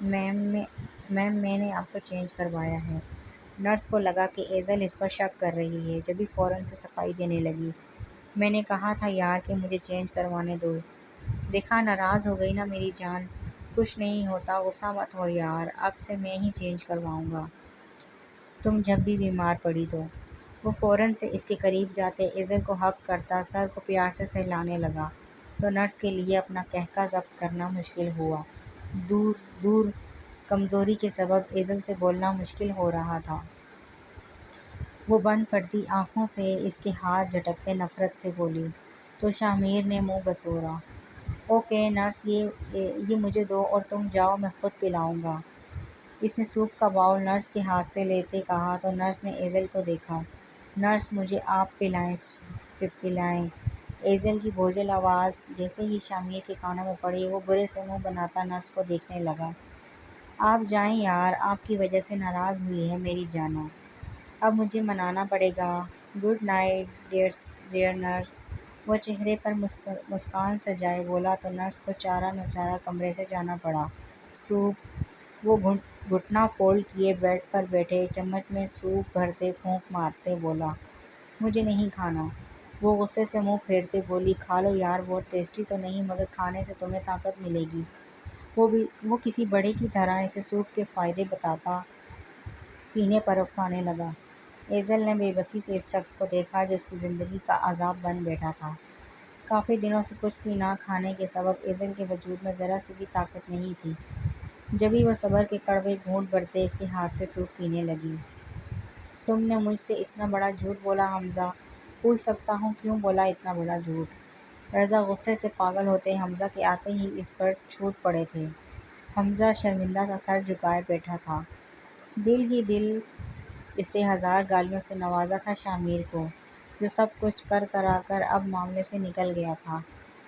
میم میں نے آپ کو چینج کروایا ہے۔ نرس کو لگا کہ ایزل اس پر شک کر رہی ہے، جبھی فوراً سے صفائی دینے لگی۔ میں نے کہا تھا یار کہ مجھے چینج کروانے دو۔ دیکھا ناراض ہو گئی نا میری جان، کچھ نہیں ہوتا، غصہ مت ہو یار، اب سے میں ہی چینج کرواؤں گا تم جب بھی بیمار پڑی تو۔ وہ فوراً سے اس کے قریب جاتے ایزل کو ہگ کرتا سر کو پیار سے سہلانے لگا تو نرس کے لیے اپنا قہقہ ضبط کرنا مشکل ہوا۔ دور دور کمزوری کے سبب ایزل سے بولنا مشکل ہو رہا تھا۔ وہ بند پڑتی آنکھوں سے اس کے ہاتھ جھٹکتے نفرت سے بولی تو شاہ میر نے منہ بسورا۔ اوکے نرس، یہ مجھے دو اور تم جاؤ، میں خود پلاؤں گا۔ اس نے سوپ کا باؤل نرس کے ہاتھ سے لیتے کہا تو نرس نے ایزل کو دیکھا۔ نرس مجھے آپ پلائیں۔ ایزل کی بوجھل آواز جیسے ہی شاہ میر کے کانوں میں پڑی، وہ برے سے منہ بناتا نرس کو دیکھنے لگا۔ آپ جائیں یار، آپ کی وجہ سے ناراض ہوئی ہے میری جانو، اب مجھے منانا پڑے گا۔ Good night dear nurse. وہ چہرے پر مسکان سجائے بولا تو نرس کو چارہ نوچارہ کمرے سے جانا پڑا۔ سوپ؟ وہ گھٹنا فولڈ کیے بیڈ پر بیٹھے چمچ میں سوپ بھرتے پھونک مارتے بولا، مجھے نہیں کھانا۔ وہ غصے سے منہ پھیرتے بولی، کھا لو یار، بہت ٹیسٹی تو نہیں مگر کھانے سے تمہیں طاقت ملے گی۔ وہ کسی بڑے کی طرح اسے سوپ کے فائدے بتاتا پینے پر اکسانے لگا۔ ایزل نے بے بسی سے اس شخص کو دیکھا جو اس کی زندگی کا عذاب بن بیٹھا تھا۔ کافی دنوں سے کچھ بھی نہ کھانے کے سبب ایزل کے وجود میں ذرا سی بھی طاقت نہیں تھی، جبھی وہ صبر کے کڑوے گھونٹ بھرتے اس کے ہاتھ سے سوپ پینے لگی۔ تم نے مجھ سے اتنا بڑا جھوٹ بولا حمزہ؟ پوچھ سکتا ہوں کیوں بولا اتنا بڑا جھوٹ؟ رضا غصے سے پاگل ہوتے حمزہ کے آتے ہی اس پر چھوٹ پڑے تھے۔ حمزہ شرمندہ سا سر جھکائے بیٹھا تھا۔ دل ہی دل اسے ہزار گالیوں سے نوازا تھا شاہ میر کو، جو سب کچھ کر کرا کر اب معاملے سے نکل گیا تھا۔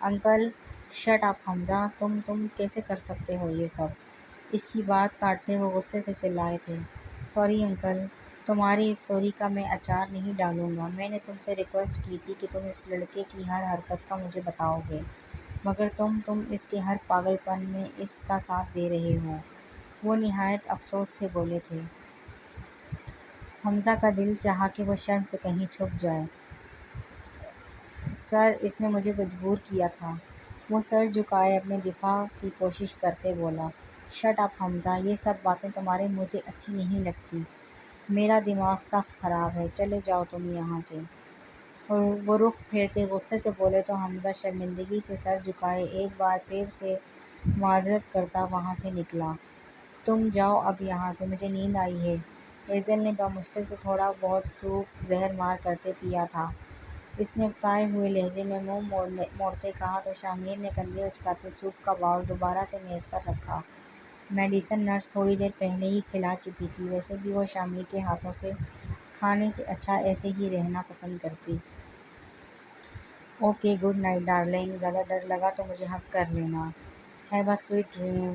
انکل شٹ اپ حمزہ، تم کیسے کر سکتے ہو یہ سب؟ اس کی بات کاٹتے وہ غصے سے چلائے تھے۔ سوری انکل، تمہاری اس سوری کا میں اچار نہیں ڈالوں گا۔ میں نے تم سے ریکویسٹ کی تھی کہ تم اس لڑکے کی ہر حرکت کا مجھے بتاؤ گے، مگر تم اس کے ہر پاگل پن میں اس کا ساتھ دے رہے ہو۔ وہ نہایت افسوس سے بولے تھے۔ حمزہ کا دل چاہا کہ وہ شرم سے کہیں چھپ جائے۔ سر اس نے مجھے مجبور کیا تھا۔ وہ سر جھکائے اپنے دفاع کی کوشش کرتے بولا، شٹ اپ حمزہ، یہ سب باتیں تمہارے منہ سے اچھی نہیں لگتی، میرا دماغ سخت خراب ہے، چلے جاؤ تم یہاں سے۔ اور وہ رخ پھیرتے غصے سے بولے تو حمزہ شرمندگی سے سر جھکائے ایک بار پھر سے معذرت کرتا وہاں سے نکلا۔ تم جاؤ اب یہاں سے، مجھے نیند آئی ہے۔ ایزل نے بمشکل سے تھوڑا بہت سوپ زہر مار کرتے پیا تھا۔ اس نے اکتائے ہوئے لہجے میں منہ موڑتے کہا تو شاہ میر نے کندھے اچکاتے سوپ کا باؤل دوبارہ سے میز پر رکھا۔ میڈیسن نرس تھوڑی دیر پہلے ہی کھلا چکی تھی، ویسے بھی وہ شاہ میر کے ہاتھوں سے کھانے سے اچھا ایسے ہی رہنا پسند کرتی۔ اوکے گڈ نائٹ ڈارلنگ، زیادہ ڈر لگا تو مجھے ہگ کر لینا۔ Have a sweet dream.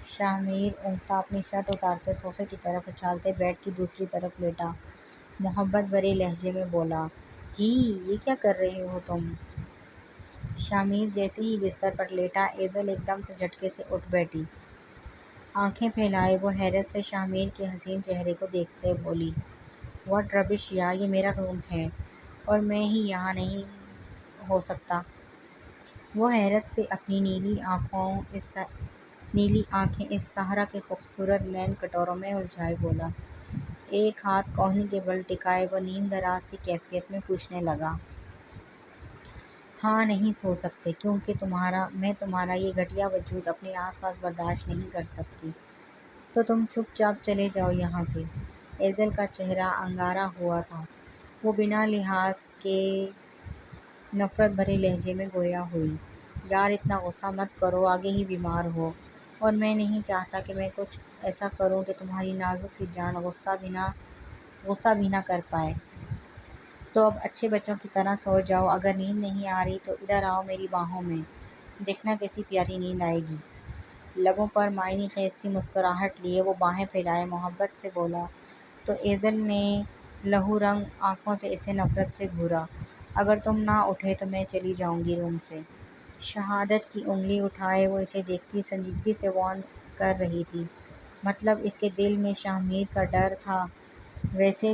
Shahmeer اونگتا اپنی شرٹ اتارتے صوفے کی طرف اچھالتے بیڈ کی دوسری طرف لیٹا، محبت بھرے لہجے میں بولا، یہ کیا کر رہے ہو تم؟ شاہ میر جیسے ہی بستر پر لیٹا، ایزل ایک دم سے جھٹکے سے اٹھ بیٹھی۔ آنکھیں پھیلائے وہ حیرت سے شاہ میر کے حسین چہرے کو دیکھتے بولی، واٹ ربش یا، یہ میرا روم ہے اور میں ہی یہاں نہیں ہو سکتا؟ وہ حیرت سے اپنی نیلی آنکھیں اس صحرا کے خوبصورت نین کٹوروں میں الجھائے بولا۔ ایک ہاتھ کہنی کے بل ٹکائے وہ نیم دراز سی کیفیت میں پوچھنے لگا، ہاں نہیں سو سکتے کیونکہ میں تمہارا یہ گھٹیا وجود اپنے آس پاس برداشت نہیں کر سکتی۔ تو تم چپ چاپ چلے جاؤ یہاں سے۔ ایزل کا چہرہ انگارا ہوا تھا۔ وہ بنا لحاظ کے نفرت بھرے لہجے میں گویا ہوئی، یار اتنا غصہ مت کرو، آگے ہی بیمار ہو، اور میں نہیں چاہتا کہ میں کچھ ایسا کروں کہ تمہاری نازک سی جان غصہ بھی نہ کر پائے۔ تو اب اچھے بچوں کی طرح سو جاؤ، اگر نیند نہیں آ رہی تو ادھر آؤ میری باہوں میں، دیکھنا کیسی پیاری نیند آئے گی۔ لبوں پر معنی خیز سی مسکراہٹ لیے وہ باہیں پھیلائے محبت سے بولا، تو ایزل نے لہو رنگ آنکھوں سے اسے نفرت سے گھورا۔ اگر تم نہ اٹھے تو میں چلی جاؤں گی روم سے۔ شہادت کی انگلی اٹھائے وہ اسے دیکھتی سنجیدگی سے وارن کر رہی تھی، مطلب اس کے دل میں شاہمیر کا ڈر تھا، ویسے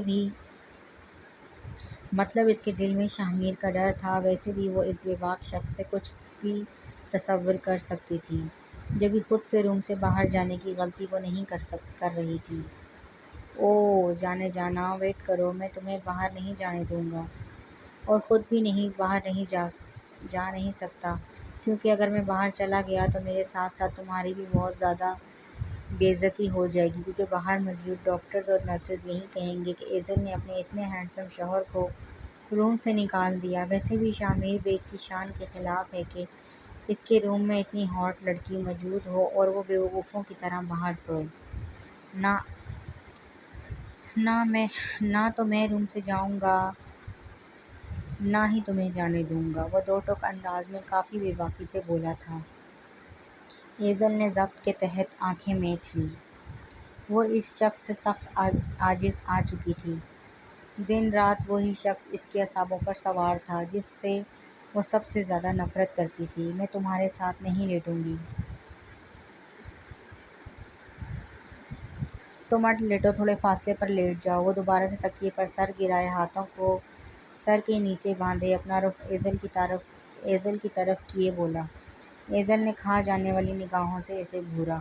بھی وہ اس بے باک شخص سے کچھ بھی تصور کر سکتی تھی، جبھی خود سے روم سے باہر جانے کی غلطی وہ نہیں کر رہی تھی۔ اوہ جانے جانا، ویٹ کرو، میں تمہیں باہر نہیں جانے دوں گا، اور خود بھی باہر نہیں جا نہیں سکتا، کیونکہ اگر میں باہر چلا گیا تو میرے ساتھ ساتھ تمہاری بھی بہت زیادہ بے عزتی ہو جائے گی، کیونکہ باہر موجود ڈاکٹرز اور نرسز یہی کہیں گے کہ ایزل نے اپنے اتنے ہینڈسم شوہر کو روم سے نکال دیا۔ ویسے بھی شامیر بیگ کی شان کے خلاف ہے کہ اس کے روم میں اتنی ہاٹ لڑکی موجود ہو اور وہ بیوقوفوں کی طرح باہر سوئے۔ نہ تو میں روم سے جاؤں گا، نہ ہی تمہیں جانے دوں گا، وہ دو ٹوک انداز میں کافی بے باکی سے بولا تھا۔ ایزل نے ضبط کے تحت آنکھیں میچ لیں۔ وہ اس شخص سے سخت عاجز آ چکی تھی۔ دن رات وہی شخص اس کے اعصابوں پر سوار تھا جس سے وہ سب سے زیادہ نفرت کرتی تھی۔ میں تمہارے ساتھ نہیں لیٹوں گی۔ تم مت لیٹو، تھوڑے فاصلے پر لیٹ جاؤ۔ وہ دوبارہ سے تکیے پر سر گرائے ہاتھوں کو سر کے نیچے باندھے اپنا رخ ایزل کی طرف کیے بولا۔ ایزل نے کھا جانے والی نگاہوں سے اسے گھورا۔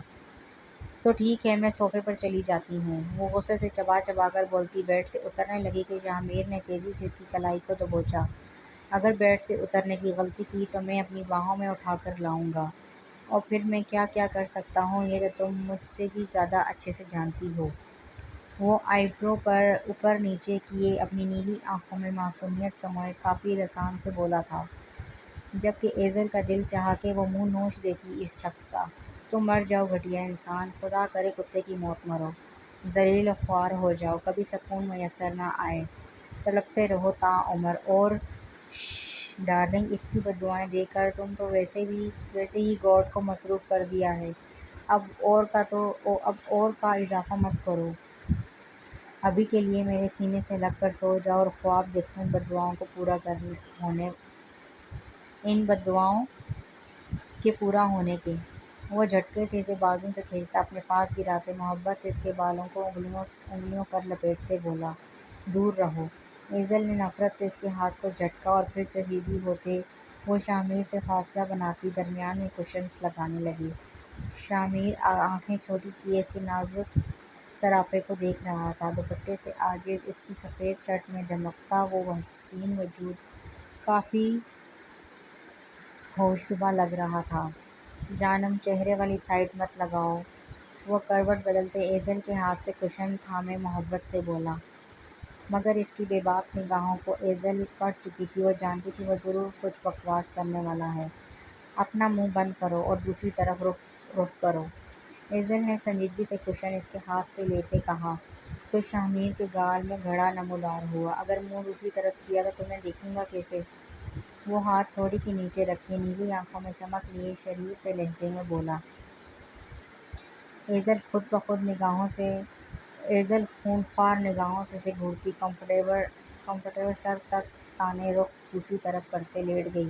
تو ٹھیک ہے، میں صوفے پر چلی جاتی ہوں۔ وہ غصے سے چبا چبا کر بولتی بیڈ سے اترنے لگی کہ شاہمیر نے تیزی سے اس کی کلائی کو دبوچا۔ اگر بیڈ سے اترنے کی غلطی کی تو میں اپنی باہوں میں اٹھا کر لاؤں گا، اور پھر میں کیا کیا کر سکتا ہوں یہ تو تم مجھ سے بھی زیادہ اچھے سے جانتی ہو۔ وہ آئی برو پر اوپر نیچے کیے اپنی نیلی آنکھوں میں معصومیت سموئے کافی رسان سے بولا تھا، جبکہ ایزل کا دل چاہا کہ وہ منہ نوچ دیتی اس شخص کا۔ تم مر جاؤ گھٹیا انسان، خدا کرے کتے کی موت مرو، ذلیل و خوار ہو جاؤ، کبھی سکون میسر نہ آئے، تڑپتے رہو تا عمر، اور شش ڈارلنگ اتنی بد دعائیں دے کر تم تو ویسے ہی گاڈ کو مصروف کر دیا ہے، اب اور کا اضافہ مت کرو۔ ابھی کے لیے میرے سینے سے لگ کر سو جاؤ اور خواب دیکھو ان بددعاؤں کے پورا ہونے کے۔ وہ جھٹکے سے اسے بازو سے کھینچتا اپنے پاس گراتے محبت سے اس کے بالوں کو انگلیوں پر لپیٹتے بولا، دور رہو۔ ایزل نے نفرت سے اس کے ہاتھ کو جھٹکا اور پھر سے سیدھی ہوتے وہ شاہمیر سے فاصلہ بناتی درمیان میں کشنز لگانے لگی۔ شاہمیر آنکھیں چھوٹی کیے اس کے نازک سراپے کو دیکھ رہا تھا۔ دوپٹے سے عاجز اس کی سفید شرٹ میں دمکتا وہ حسین وجود کافی ہوشربا لگ رہا تھا۔ جانم چہرے والی سائڈ مت لگاؤ۔ وہ کروٹ بدلتے ایزل کے ہاتھ سے کشن تھامے محبت سے بولا، مگر اس کی بے باک نگاہوں کو ایزل پڑھ چکی تھی۔ وہ جانتی تھی وہ ضرور کچھ بکواس کرنے والا ہے۔ اپنا منہ بند کرو اور دوسری طرف رخ کرو۔ ایزل نے سنجیدگی سے کشن اس کے ہاتھ سے لیتے کہا، تو شاہمیر کے گال میں گھڑا نمودار ہوا۔ اگر منہ دوسری طرف کیا تو تمہیں دیکھوں گا کیسے؟ وہ ہاتھ تھوڑی کے نیچے رکھے نیلی آنکھوں میں چمک لیے شریر سے لہجے میں بولا۔ ایزل خونخوار نگاہوں سے اسے گھورتی کمفرٹیبل سر تک تانے رخ دوسری طرف کرتے لیٹ گئی۔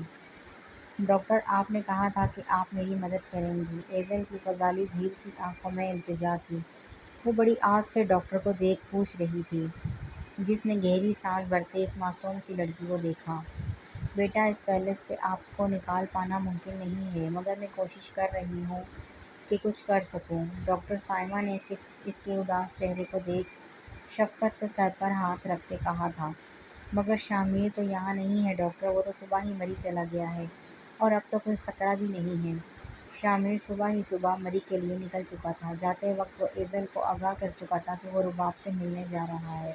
ڈاکٹر آپ نے کہا تھا کہ آپ میری مدد کریں گی۔ ایزل کی غزالی جھیل سی آنکھوں میں التجا تھی۔ وہ بڑی آس سے ڈاکٹر کو دیکھ پوچھ رہی تھی، جس نے گہری سانس بھرتے اس معصوم سی لڑکی کو دیکھا۔ بیٹا اس پیلس سے آپ کو نکال پانا ممکن نہیں ہے، مگر میں کوشش کر رہی ہوں کہ کچھ کر سکوں۔ ڈاکٹر سائمہ نے اس کے اداس چہرے کو دیکھ شفقت سے سر پر ہاتھ رکھتے کہا تھا، مگر شامیر تو یہاں نہیں ہے ڈاکٹر، وہ تو صبح ہی مری چلا گیا ہے اور اب تو کوئی خطرہ بھی نہیں ہے۔ شامیر صبح ہی صبح مری کے لیے نکل چکا تھا۔ جاتے وقت وہ ایزل کو آگاہ کر چکا تھا کہ وہ رباب سے ملنے جا رہا ہے۔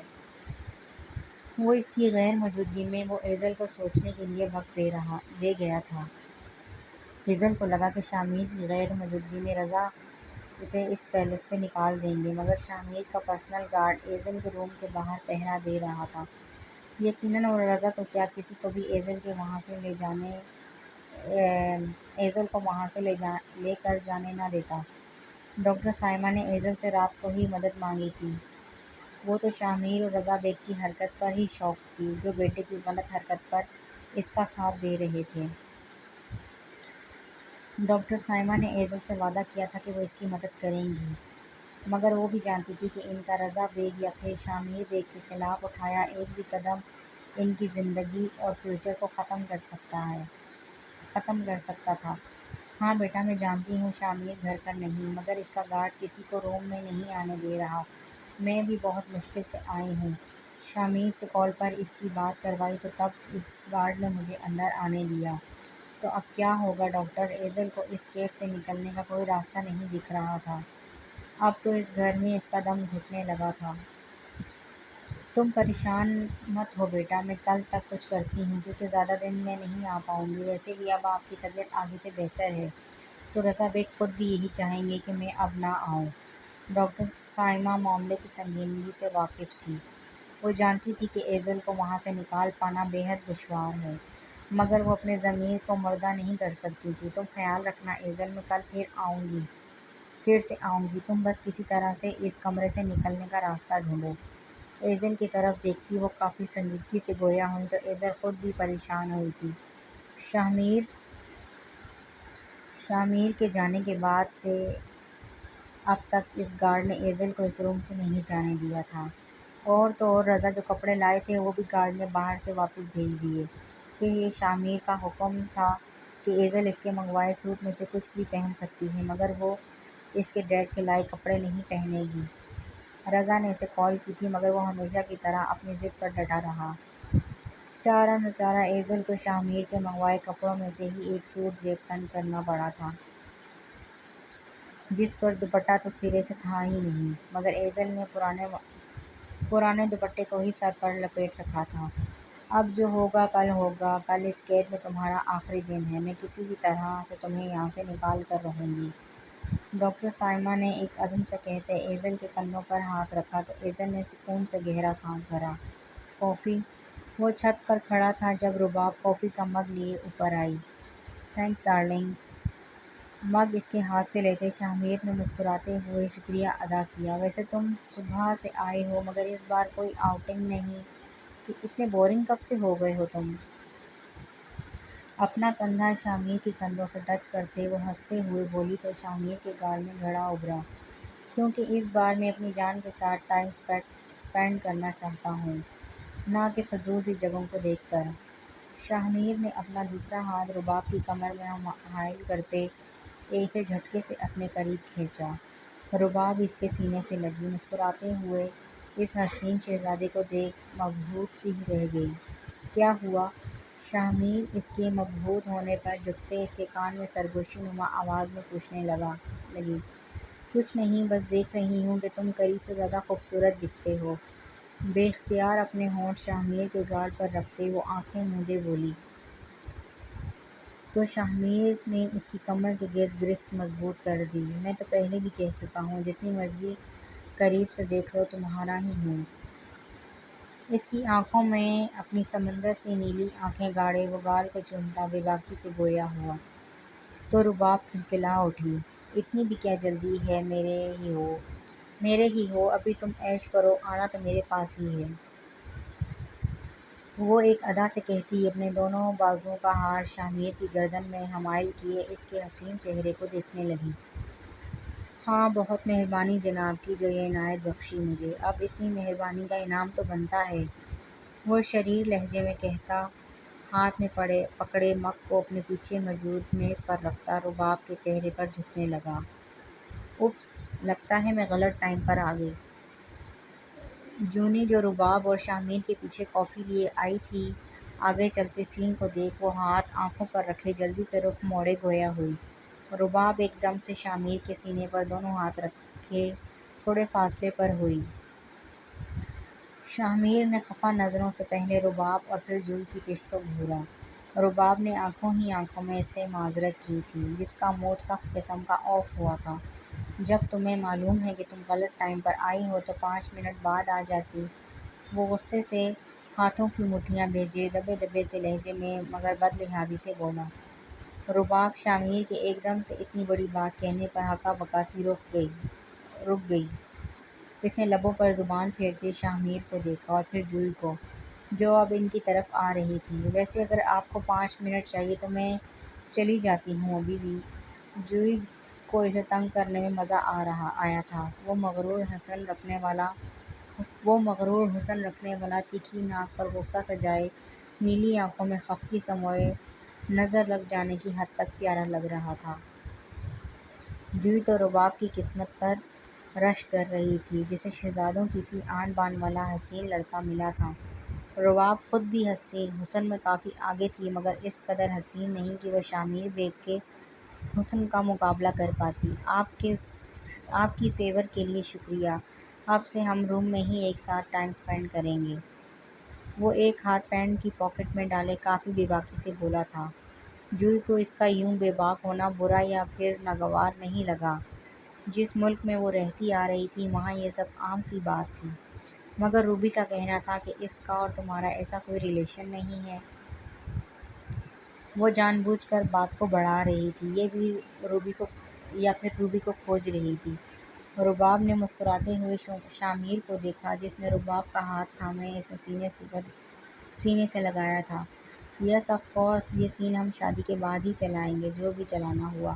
وہ اس کی غیر موجودگی میں وہ ایزل کو سوچنے کے لیے وقت دے گیا تھا۔ ایزل کو لگا کہ شامیر کی غیر موجودگی میں رضا اسے اس پیلس سے نکال دیں گے، مگر شامیر کا پرسنل گارڈ ایزل کے روم کے باہر پہرا دے رہا تھا۔ یقیناً اور رضا تو کیا کسی کو بھی ایزل کو وہاں سے لے کر جانے نہ دیتا۔ ڈاکٹر سائمہ نے ایزل سے رات کو ہی مدد مانگی تھی۔ وہ تو شامیر اور رضا بیگ کی حرکت پر ہی شوق تھی، جو بیٹے کی غلط حرکت پر اس کا ساتھ دے رہے تھے۔ ڈاکٹر سائمہ نے ایزل سے وعدہ کیا تھا کہ وہ اس کی مدد کریں گی، مگر وہ بھی جانتی تھی کہ ان کا رضا بیگ یا پھر شامیر بیگ کے خلاف اٹھایا ایک بھی قدم ان کی زندگی اور فیوچر کو ختم کر سکتا تھا۔ ہاں بیٹا، میں جانتی ہوں شامیر گھر پر نہیں، مگر اس کا گارڈ کسی کو روم میں نہیں آنے دے رہا۔ میں بھی بہت مشکل سے آئی ہوں۔ شامیر سے کال پر اس کی بات کروائی تو تب اس گارڈ نے مجھے اندر آنے دیا۔ تو اب کیا ہوگا ڈاکٹر؟ ایزل کو اس کیس سے نکلنے کا کوئی راستہ نہیں دکھ رہا تھا۔ اب تو اس گھر میں اس کا دم گھٹنے لگا تھا۔ تم پریشان مت ہو بیٹا، میں کل تک کچھ کرتی ہوں، کیونکہ زیادہ دن میں نہیں آ پاؤں گی۔ ویسے بھی اب آپ کی طبیعت آگے سے بہتر ہے، تو رضا بیگ خود بھی یہی چاہیں گے کہ میں اب نہ آؤں۔ ڈاکٹر سائمہ معاملے کی سنگینی سے واقف تھی۔ وہ جانتی تھی کہ ایزل کو وہاں سے نکال پانا بے حد دشوار ہے، مگر وہ اپنے ضمیر کو مردہ نہیں کر سکتی تھی۔ تم خیال رکھنا ایزل، میں کل پھر سے آؤں گی، تم بس کسی طرح سے اس کمرے سے نکلنے کا راستہ ڈھونڈو۔ ایزل کی طرف دیکھتی وہ کافی سنجیدگی سے گویا ہوئی تو ایزل خود بھی پریشان ہوئی تھی۔ شامیر کے جانے کے بعد سے اب تک اس گارڈ نے ایزل کو اس روم سے نہیں جانے دیا تھا۔ اور تو اور رضا جو کپڑے لائے تھے وہ بھی گارڈ نے باہر سے واپس بھیج دیے کہ یہ شامیر کا حکم تھا کہ ایزل اس کے منگوائے سوٹ میں سے کچھ بھی پہن سکتی ہے، مگر وہ اس کے ڈیڈ کے لائے کپڑے نہیں پہنے گی۔ رضا نے اسے کال کی تھی، مگر وہ ہمیشہ کی طرح اپنی ضد پر ڈٹا رہا۔ چارہ ناچارہ ایزل کو شامیر کے منگوائے کپڑوں میں سے ہی ایک سوٹ زیب تن کرنا پڑا تھا، جس پر دوپٹہ تو سرے سے تھا ہی نہیں، مگر ایزل نے پرانے دوپٹے کو ہی سر پر لپیٹ رکھا تھا۔ اب جو ہوگا کل ہوگا، کل اس قید میں تمہارا آخری دن ہے، میں کسی بھی طرح سے تمہیں یہاں سے نکال کر رہوں گی۔ ڈاکٹر سائمہ نے ایک عزم سے کہتے ایزل کے کندھوں پر ہاتھ رکھا تو ایزل نے سکون سے گہرا سانس بھرا۔ کافی؟ وہ چھت پر کھڑا تھا جب رباب کافی کا مگ لیے اوپر آئی۔ Thanks darling. مگ اس کے ہاتھ سے لیتے شامیر نے مسکراتے ہوئے شکریہ ادا کیا۔ ویسے تم صبح سے آئے ہو، مگر اس بار کوئی آؤٹنگ نہیں، کہ اتنے بورنگ کب سے ہو گئے ہو تم؟ اپنا کندھا شامیر کے کندھوں سے ٹچ کرتے وہ ہنستے ہوئے بولی تو شامیر کے گال میں گھڑا ابھرا، کیونکہ اس بار میں اپنی جان کے ساتھ ٹائم سپینڈ کرنا چاہتا ہوں، نہ کہ فضول سی جگہوں کو دیکھ کر۔ شامیر نے اپنا دوسرا ہاتھ رباب کی کمر میں حائل کرتے اسے جھٹکے سے اپنے قریب کھینچا۔ رباب اس کے سینے سے لگی، مسکراتے ہوئے اس حسین شہزادے کو دیکھ مبہوت سی رہ گئی۔ کیا ہوا؟ شامیر اس کے مبہوت ہونے پر جھکتے اس کے کان میں سرگوشی نما آواز میں پوچھنے لگی۔ کچھ نہیں، بس دیکھ رہی ہوں کہ تم قریب سے زیادہ خوبصورت دکھتے ہو۔ بے اختیار اپنے ہونٹ شامیر کے گال پر رکھتے وہ آنکھیں مودے بولی۔ تو شامیر نے اس کی کمر کے گرد گرفت مضبوط کر دی۔ میں تو پہلے بھی کہہ چکا ہوں، جتنی مرضی قریب سے دیکھ لو تمہارا ہی ہوں۔ اس کی آنکھوں میں اپنی سمندر سی نیلی آنکھیں گاڑے وہ گال کو چومتا بے باکی سے گویا ہوا۔ تو رباب کھلکھلا اٹھی۔ اتنی بھی کیا جلدی ہے، میرے ہی ہو، ابھی تم عیش کرو، آنا تو میرے پاس ہی ہے۔ وہ ایک ادا سے کہتی اپنے دونوں بازوؤں کا ہار شامیر کی گردن میں حمائل کیے اس کے حسین چہرے کو دیکھنے لگی۔ ہاں، بہت مہربانی جناب کی جو یہ عنایت بخشی مجھے، اب اتنی مہربانی کا انعام تو بنتا ہے، وہ شریر لہجے میں کہتا ہاتھ میں پکڑے مگ کو اپنے پیچھے موجود میز پر رکھتا رباب کے چہرے پر جھکنے لگا۔ اوپس، لگتا ہے میں غلط ٹائم پر آ گئی۔ جونی جو رباب اور شامیر کے پیچھے کافی لیے آئی تھی آگے چلتے سین کو دیکھ وہ ہاتھ آنکھوں پر رکھے جلدی سے رخ موڑے گویا ہوئی۔ رباب ایک دم سے شامیر کے سینے پر دونوں ہاتھ رکھے تھوڑے فاصلے پر ہوئی۔ شامیر نے خفا نظروں سے پہلے رباب اور پھر جوئی کی پشت کو گھورا۔ رباب نے آنکھوں ہی آنکھوں میں اس سے معذرت کی تھی جس کا موڈ سخت قسم کا آف ہوا تھا۔ جب تمہیں معلوم ہے کہ تم غلط ٹائم پر آئی ہو تو 5 منٹ بعد آ جاتی۔ وہ غصے سے ہاتھوں کی مٹھیاں بھیجے دبے دبے سے لہجے میں مگر بد لحاظی سے بولا۔ رباب شامیر کے ایک دم سے اتنی بڑی بات کہنے پر ہکا بکا سی رک گئی۔ اس نے لبوں پر زبان پھیرتے شامیر کو دیکھا اور پھر جوئی کو جو اب ان کی طرف آ رہی تھی۔ ویسے اگر آپ کو 5 منٹ چاہیے تو میں چلی جاتی ہوں ابھی بھی۔ جوئی کو اسے تنگ کرنے میں مزہ آیا تھا۔ وہ مغرور حسن رکھنے والا تیکھی ناک پر غصہ سجائے نیلی آنکھوں میں خفگی سموئے نظر لگ جانے کی حد تک پیارا لگ رہا تھا۔ جوئی تو رباب کی قسمت پر رشک کر رہی تھی جسے شہزادوں کی سی آن بان والا حسین لڑکا ملا تھا۔ رباب خود بھی حسن میں کافی آگے تھی مگر اس قدر حسین نہیں کہ وہ شامیر بیگ کے حسن کا مقابلہ کر پاتی۔ آپ کی فیور کے لیے شکریہ۔ اب سے ہم روم میں ہی ایک ساتھ ٹائم سپینڈ کریں گے۔ وہ ایک ہاتھ پینٹ کی پاکٹ میں ڈالے کافی بے باکی سے بولا تھا۔ جوئی کو اس کا یوں بے باک ہونا برا یا پھر ناگوار نہیں لگا۔ جس ملک میں وہ رہتی آ رہی تھی وہاں یہ سب عام سی بات تھی۔ مگر روبی کا کہنا تھا کہ اس کا اور تمہارا ایسا کوئی ریلیشن نہیں ہے۔ وہ جان بوجھ کر بات کو بڑھا رہی تھی یا پھر روبی کو کھوج رہی تھی۔ رباب نے مسکراتے ہوئے شامیر کو دیکھا جس نے رباب کا ہاتھ تھامے اسے سینے سے لگایا تھا۔ یس آف کورس یہ سین ہم شادی کے بعد ہی چلائیں گے جو بھی چلانا ہوا۔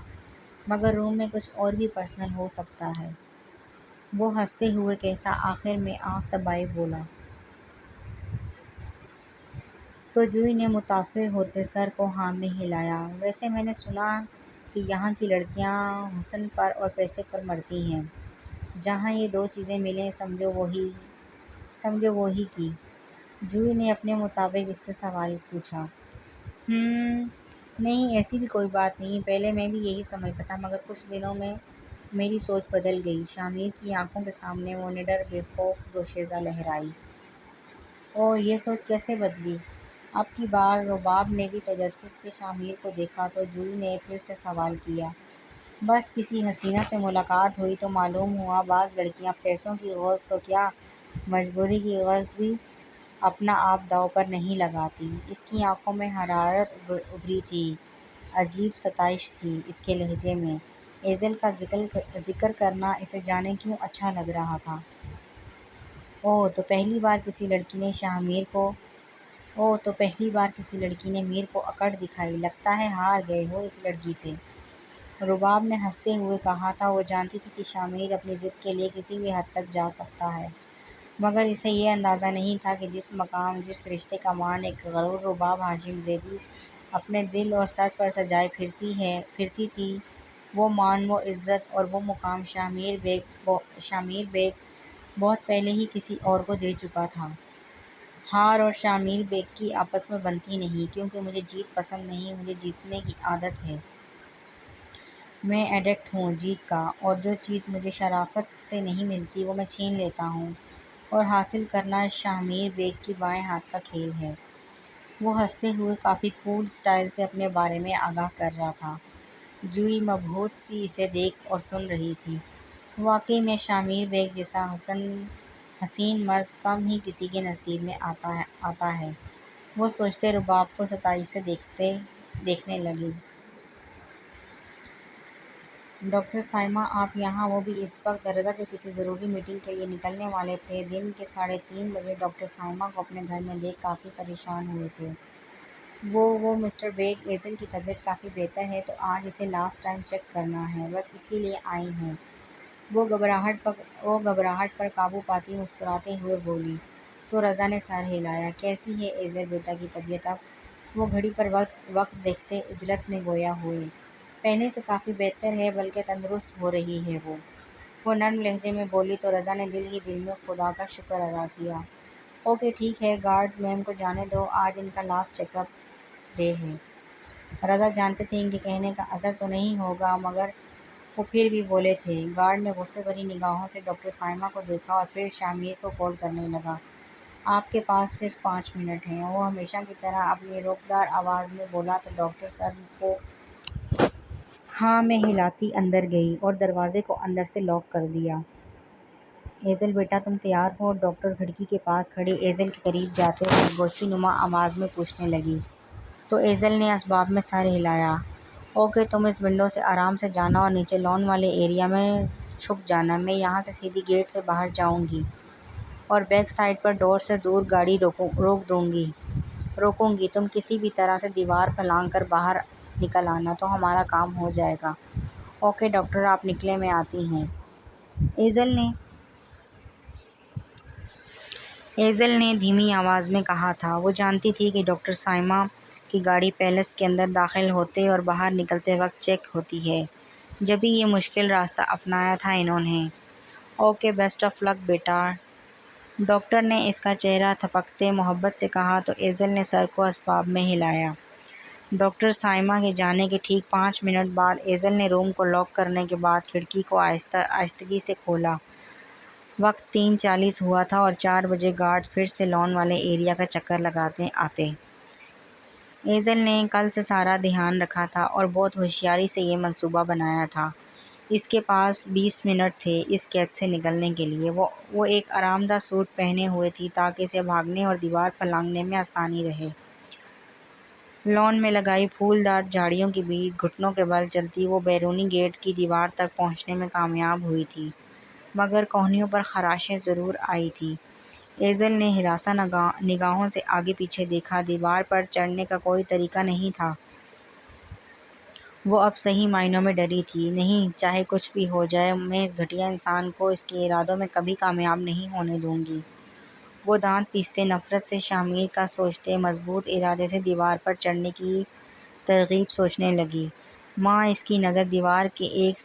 مگر روم میں کچھ اور بھی پرسنل ہو سکتا ہے۔ وہ ہنستے ہوئے کہتا آخر میں آنکھ دبائے بولا۔ تو جوئی نے متاثر ہوتے سر کو ہاں میں ہلایا۔ ویسے میں نے سنا کہ یہاں کی لڑکیاں حسن پر اور پیسے پر مرتی ہیں۔ جہاں یہ دو چیزیں ملیں سمجھو وہی کی۔ جوئی نے اپنے مطابق اس سے سوال پوچھا۔ نہیں ایسی بھی کوئی بات نہیں۔ پہلے میں بھی یہی سمجھتا تھا مگر کچھ دنوں میں میری سوچ بدل گئی۔ شامیر کی آنکھوں کے سامنے وہ نڈر بے خوف دوشیزہ لہرائی۔ اوہ یہ سوچ کیسے بدلی؟ اب کی بار رباب نے بھی تجسس سے شامیر کو دیکھا تو جوئی نے پھر سے سوال کیا۔ بس کسی حسینہ سے ملاقات ہوئی تو معلوم ہوا بعض لڑکیاں پیسوں کی غرض تو کیا مجبوری کی غرض بھی اپنا آپ داؤ پر نہیں لگاتی۔ اس کی آنکھوں میں حرارت ابھری تھی، عجیب ستائش تھی اس کے لہجے میں۔ ایزل کا ذکر کرنا اسے جانے کیوں اچھا لگ رہا تھا۔ اوہ تو پہلی بار کسی لڑکی نے میر کو اکڑ دکھائی۔ لگتا ہے ہار گئے ہو اس لڑکی سے۔ رباب نے ہنستے ہوئے کہا تھا وہ جانتی تھی کہ شامیر اپنی ضد کے لیے کسی بھی حد تک جا سکتا ہے مگر اسے یہ اندازہ نہیں تھا کہ جس مقام جس رشتے کا مان ایک غرور رباب ہاشم زیدی اپنے دل اور سر پر سجائے پھرتی تھی وہ مان وہ عزت اور وہ مقام شامیر بیگ بہت پہلے ہی کسی اور کو دے چکا تھا۔ ہار اور شامیر بیگ کی آپس میں بنتی نہیں کیونکہ مجھے جیت پسند نہیں، مجھے جیتنے کی عادت ہے۔ میں ایڈکٹ ہوں جیت کا اور جو چیز مجھے شرافت سے نہیں ملتی وہ میں چھین لیتا ہوں اور حاصل کرنا شامیر بیگ کی بائیں ہاتھ کا کھیل ہے۔ وہ ہنستے ہوئے کافی کول سٹائل سے اپنے بارے میں آگاہ کر رہا تھا۔ جوئی مبہوت سی اسے دیکھ اور سن رہی تھی۔ واقعی میں شامیر بیگ جیسا حسین مرد کم ہی کسی کے نصیب میں آتا ہے۔ وہ سوچتے رباب کو ستائش سے دیکھنے لگی۔ ڈاکٹر سائمہ آپ یہاں؟ وہ بھی اس وقت دراصل کسی ضروری میٹنگ کے لیے نکلنے والے تھے۔ دن کے 3:30 بجے ڈاکٹر سائمہ کو اپنے گھر میں دیکھ کافی پریشان ہوئے تھے۔ وہ مسٹر بیگ ایزل کی طبیعت کافی بہتر ہے تو آج اسے لاسٹ ٹائم چیک کرنا ہے بس اسی لیے آئی ہوں۔ وہ گھبراہٹ پر قابو پاتی مسکراتے ہوئے بولی۔ تو رضا نے سر ہلایا۔ کیسی ہے ایزل بیٹا کی طبیعت اب؟ وہ گھڑی پر وقت دیکھتے عجلت میں گویا ہوئے۔ پہلے سے کافی بہتر ہے بلکہ تندرست ہو رہی ہے وہ۔ وہ نرم لہجے میں بولی تو رضا نے دل ہی دل میں خدا کا شکر ادا کیا۔ اوکے ٹھیک ہے، گارڈ میم کو جانے دو، آج ان کا لاسٹ چیک اپ ڈے ہے۔ رضا جانتے تھے ان کے کہنے کا اثر تو نہیں ہوگا، مگر وہ پھر بھی بولے تھے۔ گارڈ نے غصے بھری نگاہوں سے ڈاکٹر سائمہ کو دیکھا اور پھر شامیر کو کال کرنے لگا۔ آپ کے پاس صرف 5 منٹ ہیں، وہ ہمیشہ کی طرح اپنی روکدار آواز میں بولا تو ڈاکٹر سر کو ہاں میں ہلاتی اندر گئی اور دروازے کو اندر سے لاک کر دیا۔ ایزل بیٹا تم تیار ہو؟ ڈاکٹر کھڑکی کے پاس کھڑی ایزل کے قریب جاتے ہوئے گوشی نما آواز میں پوچھنے لگی۔ تو ایزل نے اسباب میں سر ہلایا۔ اوکے تم اس ونڈو سے آرام سے جانا اور نیچے لان والے ایریا میں چھپ جانا، میں یہاں سے سیدھی گیٹ سے باہر جاؤں گی اور بیک سائڈ پر ڈور سے دور گاڑی روکوں گی، تم کسی بھی طرح سے دیوار پر لانگ کر باہر نکل آنا تو ہمارا کام ہو جائے گا۔ اوکے ڈاکٹر آپ نکلے میں آتی ہوں، ایزل نے دھیمی آواز میں کہا تھا۔ وہ جانتی تھی کہ ڈاکٹر سائمہ کی گاڑی پیلس کے اندر داخل ہوتے اور باہر نکلتے وقت چیک ہوتی ہے، جبھی یہ مشکل راستہ اپنایا تھا انہوں نے۔ اوکے بیسٹ آف لک بیٹا، ڈاکٹر نے اس کا چہرہ تھپکتے محبت سے کہا تو ایزل نے سر کو اسباب میں ہلایا۔ ڈاکٹر سائمہ کے جانے کے ٹھیک 5 منٹ بعد ایزل نے روم کو لاک کرنے کے بعد کھڑکی کو آہستگی سے کھولا۔ وقت 3:40 ہوا تھا اور 4 بجے گارڈ پھر سے لان والے ایریا کا چکر لگاتے آتے۔ ایزل نے کل سے سارا دھیان رکھا تھا اور بہت ہوشیاری سے یہ منصوبہ بنایا تھا۔ اس کے پاس 20 منٹ تھے اس قید سے نکلنے کے لیے۔ وہ ایک آرام دہ سوٹ پہنے ہوئے تھی تاکہ اسے بھاگنے اور دیوار پر لانگنے میں آسانی رہے۔ لان میں لگائی پھولدار جھاڑیوں کے بیچ گھٹنوں کے بل چلتی وہ بیرونی گیٹ کی دیوار تک پہنچنے میں کامیاب ہوئی تھی، مگر کوہنیوں پر خراشیں ضرور آئی تھیں۔ ایزل نے ہراساں نگاہوں سے آگے پیچھے دیکھا۔ دیوار پر چڑھنے کا کوئی طریقہ نہیں تھا۔ وہ اب صحیح معنوں میں ڈری تھی۔ نہیں، چاہے کچھ بھی ہو جائے، میں اس گھٹیا انسان کو اس کے ارادوں میں کبھی کامیاب نہیں ہونے دوں گی۔ وہ دانت پیستے نفرت سے شامیر کا سوچتے مضبوط ارادے سے دیوار پر چڑھنے کی ترغیب سوچنے لگی۔ ماں اس کی نظر دیوار کے ایک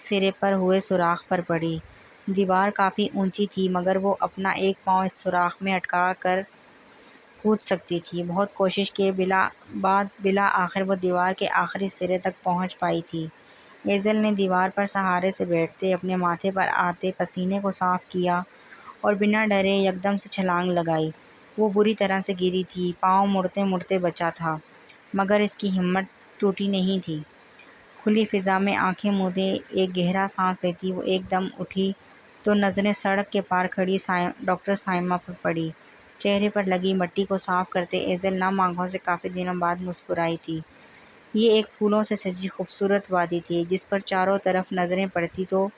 سرے پر ہوئے سوراخ پر پڑی۔ دیوار کافی اونچی تھی مگر وہ اپنا ایک پاؤں اس سوراخ میں اٹکا کر کود سکتی تھی۔ بہت کوشش کے بعد بالآخر وہ دیوار کے آخری سرے تک پہنچ پائی تھی۔ ایزل نے دیوار پر سہارے سے بیٹھتے اپنے ماتھے پر آتے پسینے کو صاف کیا اور بنا ڈرے یکدم سے چھلانگ لگائی۔ وہ بری طرح سے گری تھی، پاؤں مڑتے مڑتے بچا تھا، مگر اس کی ہمت ٹوٹی نہیں تھی۔ کھلی فضا میں آنکھیں موندے ایک گہرا سانس لیتی وہ ایک دم اٹھی تو نظریں سڑک کے پار کھڑی ڈاکٹر سائمہ پر پڑی۔ چہرے پر لگی مٹی کو صاف کرتے ایزل نم آنکھوں سے کافی دنوں بعد مسکرائی تھی۔ یہ ایک پھولوں سے سجی خوبصورت وادی تھی جس پر چاروں طرف نظریں پڑتی تو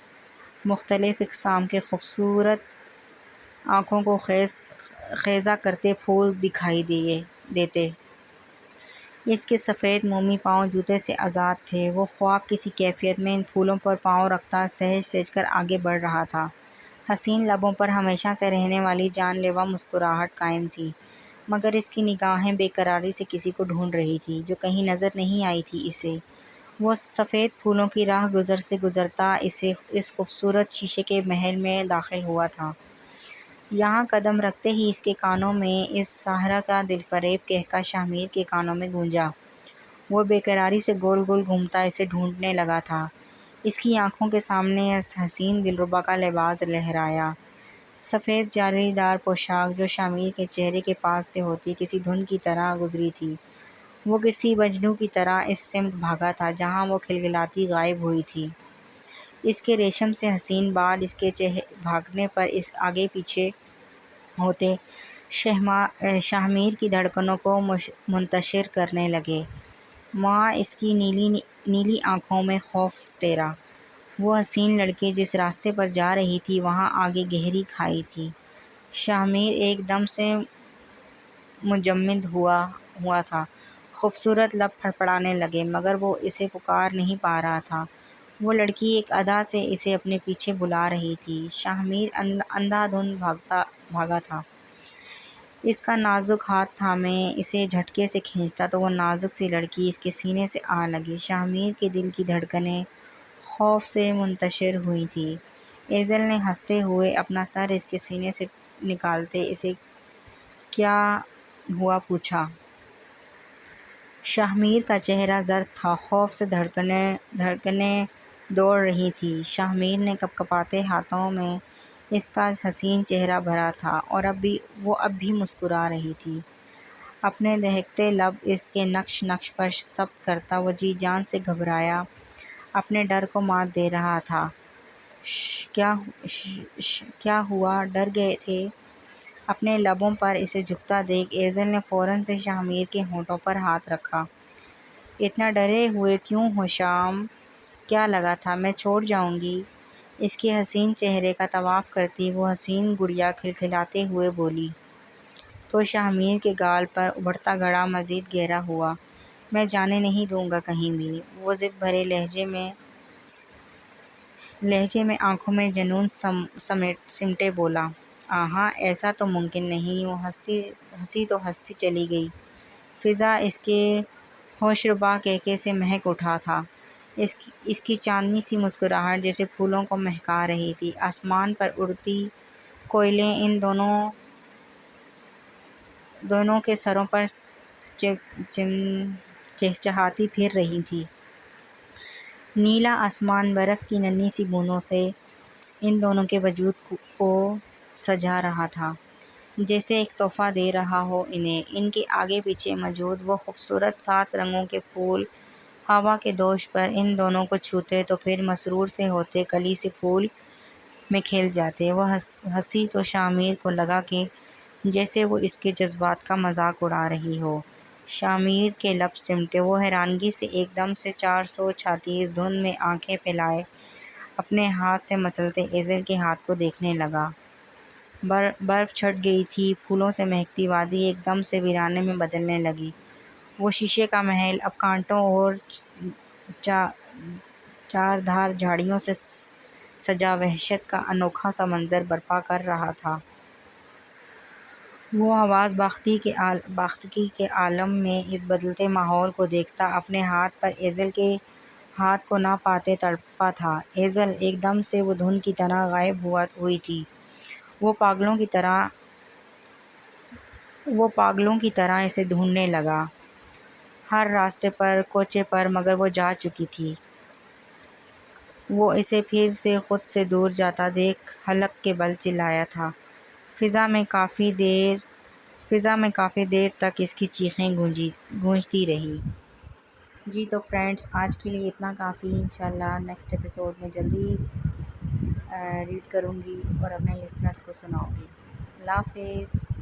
مختلف اقسام کے خوبصورت آنکھوں کو خیزہ کرتے پھول دکھائی دیتے۔ اس کے سفید مومی پاؤں جوتے سے آزاد تھے۔ وہ خواب کسی کیفیت میں ان پھولوں پر پاؤں رکھتا سہج سہج کر آگے بڑھ رہا تھا۔ حسین لبوں پر ہمیشہ سے رہنے والی جان لیوا مسکراہٹ قائم تھی، مگر اس کی نگاہیں بے قراری سے کسی کو ڈھونڈ رہی تھی جو کہیں نظر نہیں آئی تھی اسے۔ وہ سفید پھولوں کی راہ گزر سے گزرتا اس خوبصورت شیشے کے محل میں داخل ہوا تھا۔ یہاں قدم رکھتے ہی اس کے کانوں میں اس ساحرہ کا دلفریب قہقہ شامیر کے کانوں میں گونجا۔ وہ بے قراری سے گول گول گھومتا اسے ڈھونڈنے لگا تھا۔ اس کی آنکھوں کے سامنے اس حسین دلربا کا لباس لہرایا۔ سفید جالی دار پوشاک جو شامیر کے چہرے کے پاس سے ہوتی کسی دھن کی طرح گزری تھی۔ وہ کسی مجنوں کی طرح اس سمت بھاگا تھا جہاں وہ کھلکھلاتی غائب ہوئی تھی۔ اس کے ریشم سے حسین بال اس کے بھاگنے پر اس آگے پیچھے ہوتے شامیر کی دھڑکنوں کو منتشر کرنے لگے۔ ماں اس کی نیلی آنکھوں میں خوف تیرا۔ وہ حسین لڑکی جس راستے پر جا رہی تھی وہاں آگے گہری کھائی تھی۔ شامیر ایک دم سے مجمد ہوا تھا۔ خوبصورت لب پھڑپڑانے لگے مگر وہ اسے پکار نہیں پا رہا تھا۔ وہ لڑکی ایک ادا سے اسے اپنے پیچھے بلا رہی تھی۔ شامیر اندھا دھند بھاگا تھا۔ اس کا نازک ہاتھ تھامے اسے جھٹکے سے کھینچتا تو وہ نازک سی لڑکی اس کے سینے سے آ لگی۔ شامیر کے دل کی دھڑکنیں خوف سے منتشر ہوئی تھی۔ ایزل نے ہنستے ہوئے اپنا سر اس کے سینے سے نکالتے اسے کیا ہوا پوچھا۔ شاہ میر کا چہرہ زرد تھا، خوف سے دھڑکنیں دوڑ رہی تھیں۔ شاہ میر نے کپکپاتے ہاتھوں میں اس کا حسین چہرہ بھرا تھا اور وہ اب بھی مسکرا رہی تھی۔ اپنے دہکتے لب اس کے نقش پر ثبت کرتا وہ جی جان سے گھبرایا اپنے ڈر کو مات دے رہا تھا۔ کیا ہوا، ڈر گئے تھے؟ اپنے لبوں پر اسے جھکتا دیکھ ایزل نے فوراً سے شاہ میر کے ہونٹوں پر ہاتھ رکھا۔ اتنا ڈرے ہوئے کیوں ہو شام؟ کیا لگا تھا میں چھوڑ جاؤں گی؟ اس کے حسین چہرے کا طواف کرتی وہ حسین گڑیا کھلکھلاتے ہوئے بولی۔ تو شاہ میر کے گال پر ابھرتا گڑھا مزید گہرا ہوا۔ میں جانے نہیں دوں گا کہیں بھی، وہ ضد بھرے لہجے میں آنکھوں میں جنون سمٹے بولا۔ آہا، ایسا تو ممکن نہیں۔ وہ ہنسی تو ہنستی چلی گئی۔ فضا اس کے ہوشربا کہکے سے مہک اٹھا تھا۔ اس کی چاندنی سی مسکراہٹ جیسے پھولوں کو مہکا رہی تھی۔ آسمان پر اڑتی کوئلیں ان دونوں کے سروں پر چہچہاتی پھر رہی تھیں۔ نیلا آسمان برف کی ننھی سی بوندوں سے ان دونوں کے وجود کو سجا رہا تھا، جیسے ایک تحفہ دے رہا ہو انہیں۔ ان کے آگے پیچھے موجود وہ خوبصورت 7 رنگوں کے پھول ہوا کے دوش پر ان دونوں کو چھوتے تو پھر مسرور سے ہوتے کلی سے پھول میں کھل جاتے۔ وہ ہنسی تو شاہ میر کو لگا کہ جیسے وہ اس کے جذبات کا مذاق اڑا رہی ہو۔ شاہ میر کے لب سمٹے، وہ حیرانگی سے ایک دم سے 400 چھاتی اس دھند میں آنکھیں پھیلائے اپنے ہاتھ سے مسلتے ایزل کے ہاتھ کو دیکھنے لگا۔ برف چھٹ گئی تھی، پھولوں سے مہکتی وادی ایک دم سے ویرانے میں بدلنے لگی۔ وہ شیشے کا محل اب کانٹوں اور چاردھار جھاڑیوں سے سجا وحشت کا انوکھا سا منظر برپا کر رہا تھا۔ وہ حواس باختگی کے عالم میں اس بدلتے ماحول کو دیکھتا اپنے ہاتھ پر ایزل کے ہاتھ کو نہ پاتے تڑپا تھا۔ ایزل! ایک دم سے وہ دھند کی طرح غائب ہوئی تھی۔ وہ پاگلوں کی طرح اسے ڈھونڈنے لگا، ہر راستے پر، کوچے پر، مگر وہ جا چکی تھی۔ وہ اسے پھر سے خود سے دور جاتا دیکھ حلق کے بل چلایا تھا۔ فضا میں کافی دیر تک اس کی چیخیں گونجتی رہی۔ جی تو فرینڈز، آج کے لیے اتنا کافی۔ انشاءاللہ نیکسٹ ایپیسوڈ میں جلدی ریڈ کروں گی اور اپنے لسنرز کو سناؤں گی۔ اللہ حافظ۔